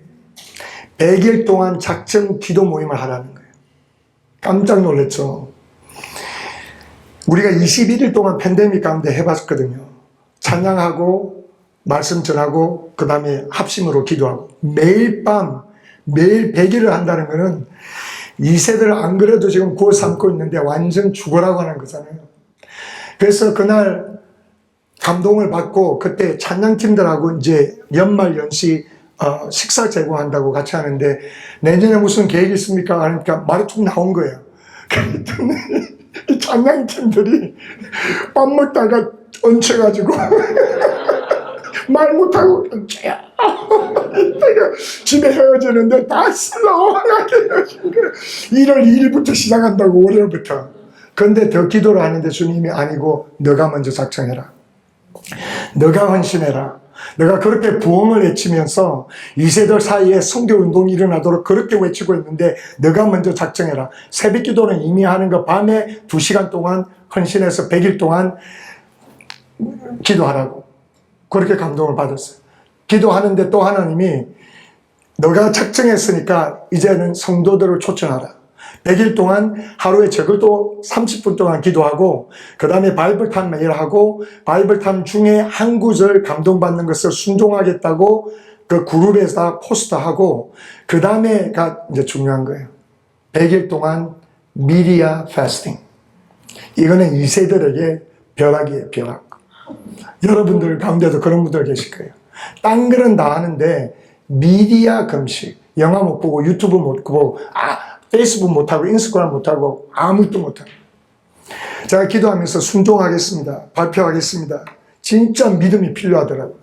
100일 동안 작정 기도 모임을 하라는 거예요. 깜짝 놀랐죠. 우리가 21일 동안 팬데믹 가운데 해봤거든요. 찬양하고 말씀 전하고 그 다음에 합심으로 기도하고 매일 밤 매일 100일을 한다는 거는 2세들 안 그래도 지금 구워 삼고 있는데 완전 죽어라고 하는 거잖아요. 그래서 그날 감동을 받고 그때 찬양팀들하고 이제 연말 연시 식사 제공한다고 같이 하는데 내년에 무슨 계획이 있습니까? 하니까 말이 툭 나온 거예요. 그랬더니 이 찬양팀들이 밥 먹다가 얹혀가지고 말 못하고 얹혀야 이따가 집에 헤어지는데 다 슬렁하게 헤어진 거예요. 1월 2일부터 시작한다고 월요일부터. 그런데 더 기도를 하는데 주님이 아니고 너가 먼저 작정해라. 너가 헌신해라. 내가 그렇게 부흥을 외치면서 2세들 사이에 선교운동이 일어나도록 그렇게 외치고 있는데 너가 먼저 작정해라. 새벽 기도는 이미 하는 거 밤에 2시간 동안 헌신해서 100일 동안 기도하라고. 그렇게 감동을 받았어요. 기도하는데 또 하나님이 너가 작정했으니까 이제는 성도들을 초청하라. 100일 동안 하루에 적어도 30분 동안 기도하고 그 다음에 바이블탐 매일 하고 바이블탐 중에 한 구절 감동받는 것을 순종하겠다고 그 그룹에서 포스터하고 그 다음에가 이제 중요한 거예요. 100일 동안 미디어 패스팅. 이거는 2세들에게 벼락이에요. 벼락. 여러분들 가운데도 그런 분들 계실 거예요. 딴 글은 다 하는데 미디어 금식. 영화 못 보고 유튜브 못 보고 페이스북 못하고 인스타그램 못하고 아무것도 못하고 제가 기도하면서 순종하겠습니다. 발표하겠습니다. 진짜 믿음이 필요하더라고요.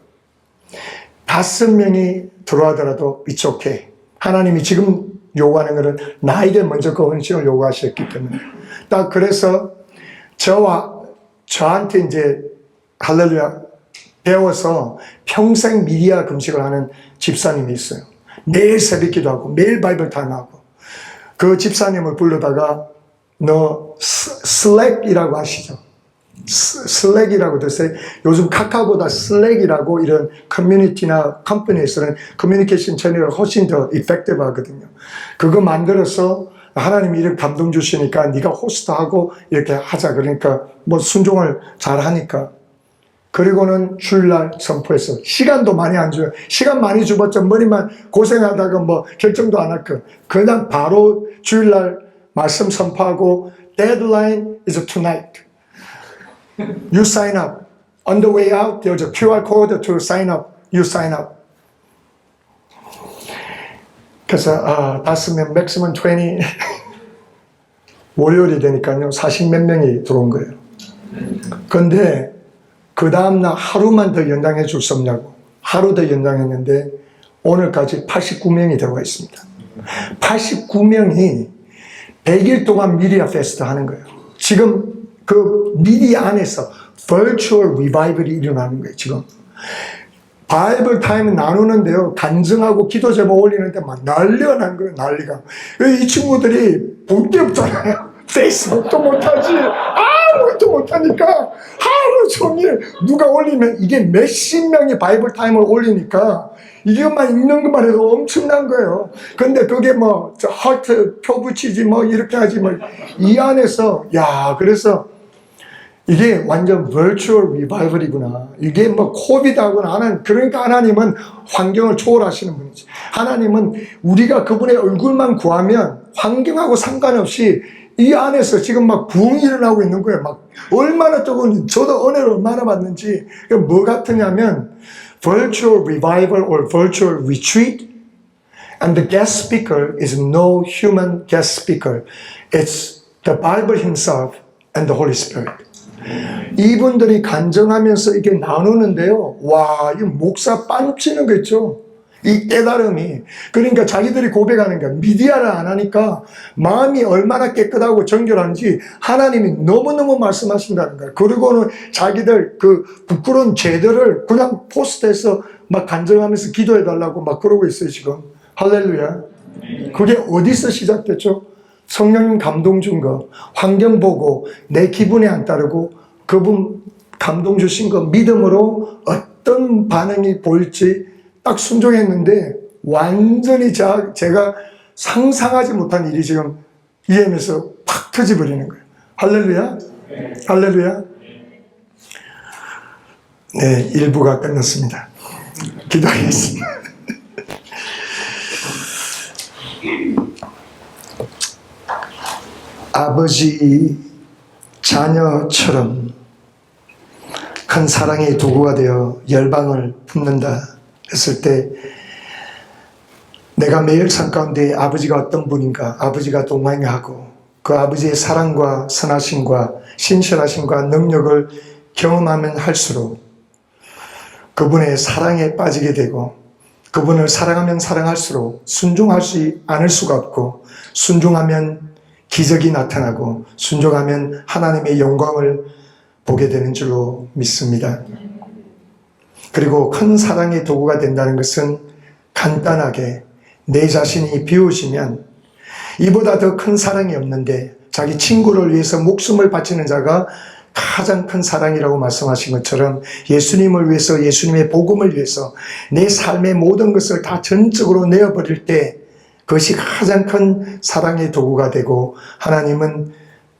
5명이 들어가더라도 it's okay. 하나님이 지금 요구하는 것은 나에게 먼저 그 헌신을 요구하셨기 때문에 딱 그래서 저한테 이제 할렐루야 배워서 평생 미디어 금식을 하는 집사님이 있어요. 매일 새벽 기도하고 매일 바이블 타임하고 그 집사님을 불러다가 너 슬랙이라고 아시죠? 슬랙이라고 들으세요? 요즘 카카오보다 슬랙이라고 이런 커뮤니티나 컴퍼니에서는 커뮤니케이션 채널이 훨씬 더 이펙티브 하거든요. 그거 만들어서 하나님이 이렇게 감동 주시니까 네가 호스트하고 이렇게 하자. 그러니까 뭐 순종을 잘 하니까. 그리고는 주일날 선포했어. 시간도 많이 안 줘요. 시간 많이 줘봤자 머리만 고생하다가 뭐 결정도 안 할 거. 그냥 바로 주일날 말씀 선포하고 deadline is tonight. You sign up. On the way out, there's a QR code to sign up. You sign up. 그래서 5명, maximum 20. 월요일이 되니까요. 40 몇 명이 들어온 거예요. 그런데 그 다음날 하루만 더 연장해 줄 수 없냐고. 하루 더 연장했는데 오늘까지 89명이 들어가 있습니다. 89명이 100일 동안 미디어 페스트 하는 거예요. 지금 그 미디어 안에서 virtual revival이 일어나는 거예요, 지금. 바이블 타임 나누는데요, 간증하고 기도 제목 올리는데 막 난리가 난 거예요, 난리가. 이 친구들이 볼 게 없잖아요. 페이스북도 못하지, 아무것도 못하니까 하루 종일 누가 올리면 이게 몇십 명이 바이블 타임을 올리니까 이것만 읽는 것만 해도 엄청난 거예요. 근데 그게 뭐, 하트 표 붙이지 뭐, 이렇게 하지 뭐, 이 안에서, 야, 그래서 이게 완전 virtual revival이구나. 이게 뭐 코비드하고는 하는, 그러니까 하나님은 환경을 초월하시는 분이지. 하나님은 우리가 그분의 얼굴만 구하면 환경하고 상관없이 이 안에서 지금 막 부흥이 일어나고 있는 거예요. 막 얼마나 조금, 저도 은혜를 얼마나 받는지. 뭐 같으냐면 virtual revival or virtual retreat, and the guest speaker is no human guest speaker. It's the Bible himself and the Holy Spirit. 이분들이 간증하면서 이게 나누는데요, 와, 이 목사 빤치는 거 있죠? 이 깨달음이. 그러니까 자기들이 고백하는 거야. 미디어를 안 하니까 마음이 얼마나 깨끗하고 정결한지 하나님이 너무너무 말씀하신다는 거야. 그리고는 자기들 그 부끄러운 죄들을 그냥 포스트해서 막 간증하면서 기도해달라고 막 그러고 있어요, 지금. 할렐루야. 그게 어디서 시작됐죠? 성령님 감동 준 거, 환경 보고 내 기분에 안 따르고 그분 감동 주신 거 믿음으로 어떤 반응이 보일지 딱 순종했는데 완전히 제가 상상하지 못한 일이 지금 EM에서 팍 터져버리는 거예요. 할렐루야. 할렐루야. 네, 1부가 끝났습니다. 기도하겠습니다. 아버지 자녀처럼 큰 사랑의 도구가 되어 열방을 품는다 했을 때 내가 매일 삶 가운데 아버지가 어떤 분인가, 아버지가 동행하고 그 아버지의 사랑과 선하심과 신실하심과 능력을 경험하면 할수록 그분의 사랑에 빠지게 되고 그분을 사랑하면 사랑할수록 순종하지 않을 수가 없고 순종하면 기적이 나타나고 순종하면 하나님의 영광을 보게 되는 줄로 믿습니다. 그리고 큰 사랑의 도구가 된다는 것은 간단하게 내 자신이 비우시면 이보다 더 큰 사랑이 없는데 자기 친구를 위해서 목숨을 바치는 자가 가장 큰 사랑이라고 말씀하신 것처럼 예수님을 위해서 예수님의 복음을 위해서 내 삶의 모든 것을 다 전적으로 내어버릴 때 그것이 가장 큰 사랑의 도구가 되고 하나님은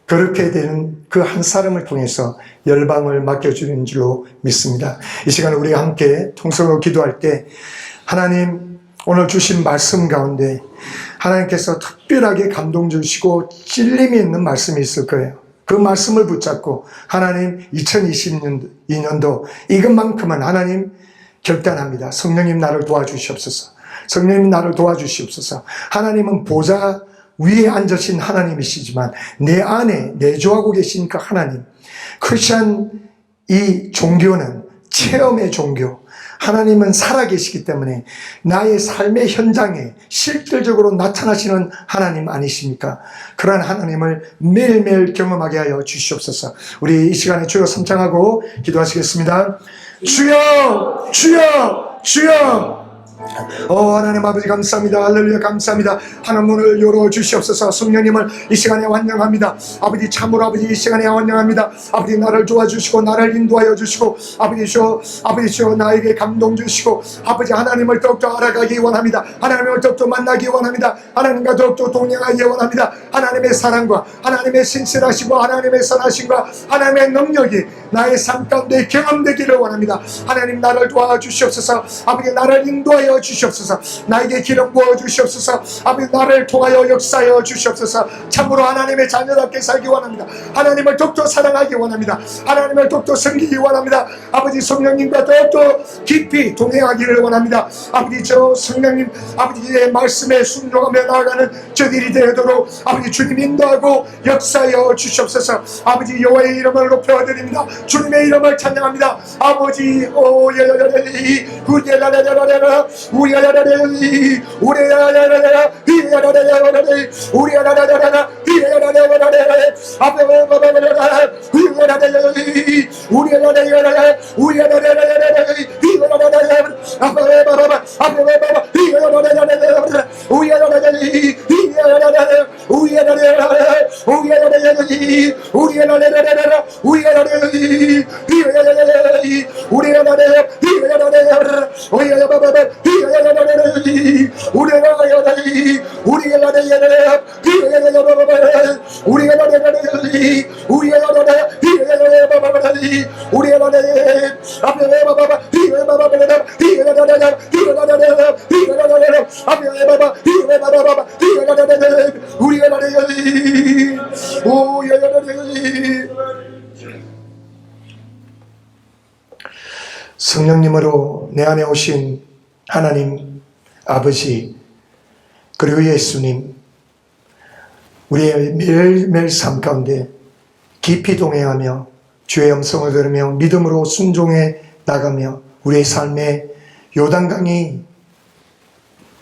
그렇게 되는 그 한 사람을 통해서 열방을 맡겨주는 줄로 믿습니다. 이 시간에 우리가 함께 통성으로 기도할 때 하나님 오늘 주신 말씀 가운데 하나님께서 특별하게 감동 주시고 찔림이 있는 말씀이 있을 거예요. 그 말씀을 붙잡고 하나님 2022년도 이것만큼은 하나님 결단합니다. 성령님 나를 도와주시옵소서. 성령님 나를 도와주시옵소서. 하나님은 보좌 위에 앉으신 하나님이시지만 내 안에 내주하고 계신 그 하나님, 크리스천 이 종교는 체험의 종교, 하나님은 살아계시기 때문에 나의 삶의 현장에 실질적으로 나타나시는 하나님 아니십니까? 그러한 하나님을 매일매일 경험하게 하여 주시옵소서. 우리 이 시간에 주여 삼창하고 기도하시겠습니다. 주여, 주여, 주여. 하나님 아버지 감사합니다. 할렐루야 감사합니다. 하나님 문을 열어주시옵소서. 성령님을 이 시간에 환영합니다. 아버지 참으로 아버지 이 시간에 환영합니다. 아버지 나를 도와주시고 나를 인도하여 주시고 아버지시오 나에게 감동 주시고 아버지 하나님을 더욱더 알아가기 원합니다. 하나님을 더욱더 만나기 원합니다. 하나님과 더욱더 동행하기 원합니다. 하나님의 사랑과 하나님의 신실하심과 하나님의 선하심과 하나님의 능력이 나의 삶 가운데 경험되기를 원합니다. 하나님 나를 도와주시옵소서. 아버지 나를 인도하여 주시옵소서. 나에게 기름 부어 주시옵소서. 아버지 나를 통하여 역사하여 주시옵소서. 참으로 하나님의 자녀답게 살기 원합니다. 하나님을 더욱더 사랑하기 원합니다. 하나님을 더욱더 섬기기 원합니다. 아버지 성령님과 더욱더 깊이 동행하기를 원합니다. 아버지 저 성령님 아버지의 말씀에 순종하며 나아가는 저들이 되도록 아버지 주님 인도하고 역사하여 주시옵소서. 아버지 여호와의 이름을 높여드립니다. 주님의 이름을 찬양합니다. 아버지 성령님으로 내 안에 오신 하나님 아버지 그리고 예수님, 우리의 매일매일 삶 가운데 깊이 동행하며 주의 음성을 들으며 믿음으로 순종해 나가며 우리의 삶의 요단강이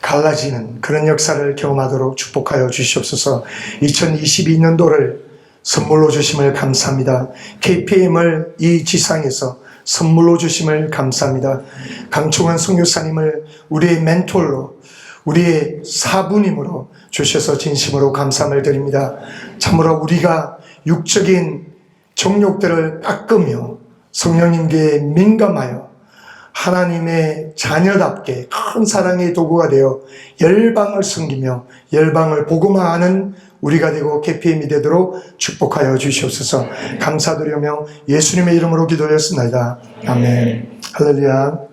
갈라지는 그런 역사를 경험하도록 축복하여 주시옵소서. 2022년도를 선물로 주심을 감사합니다. KPM을 이 지상에서 선물로 주심을 감사합니다. 강충환 선교사님을 우리의 멘토로, 우리의 사부님으로 주셔서 진심으로 감사함을 드립니다. 참으로 우리가 육적인 정욕들을 깎으며 성령님께 민감하여 하나님의 자녀답게 큰 사랑의 도구가 되어 열방을 섬기며 열방을 복음화하는 우리가 되고 KPM이 되도록 축복하여 주시옵소서. 감사드리며 예수님의 이름으로 기도했습니다. 아멘. 할렐루야.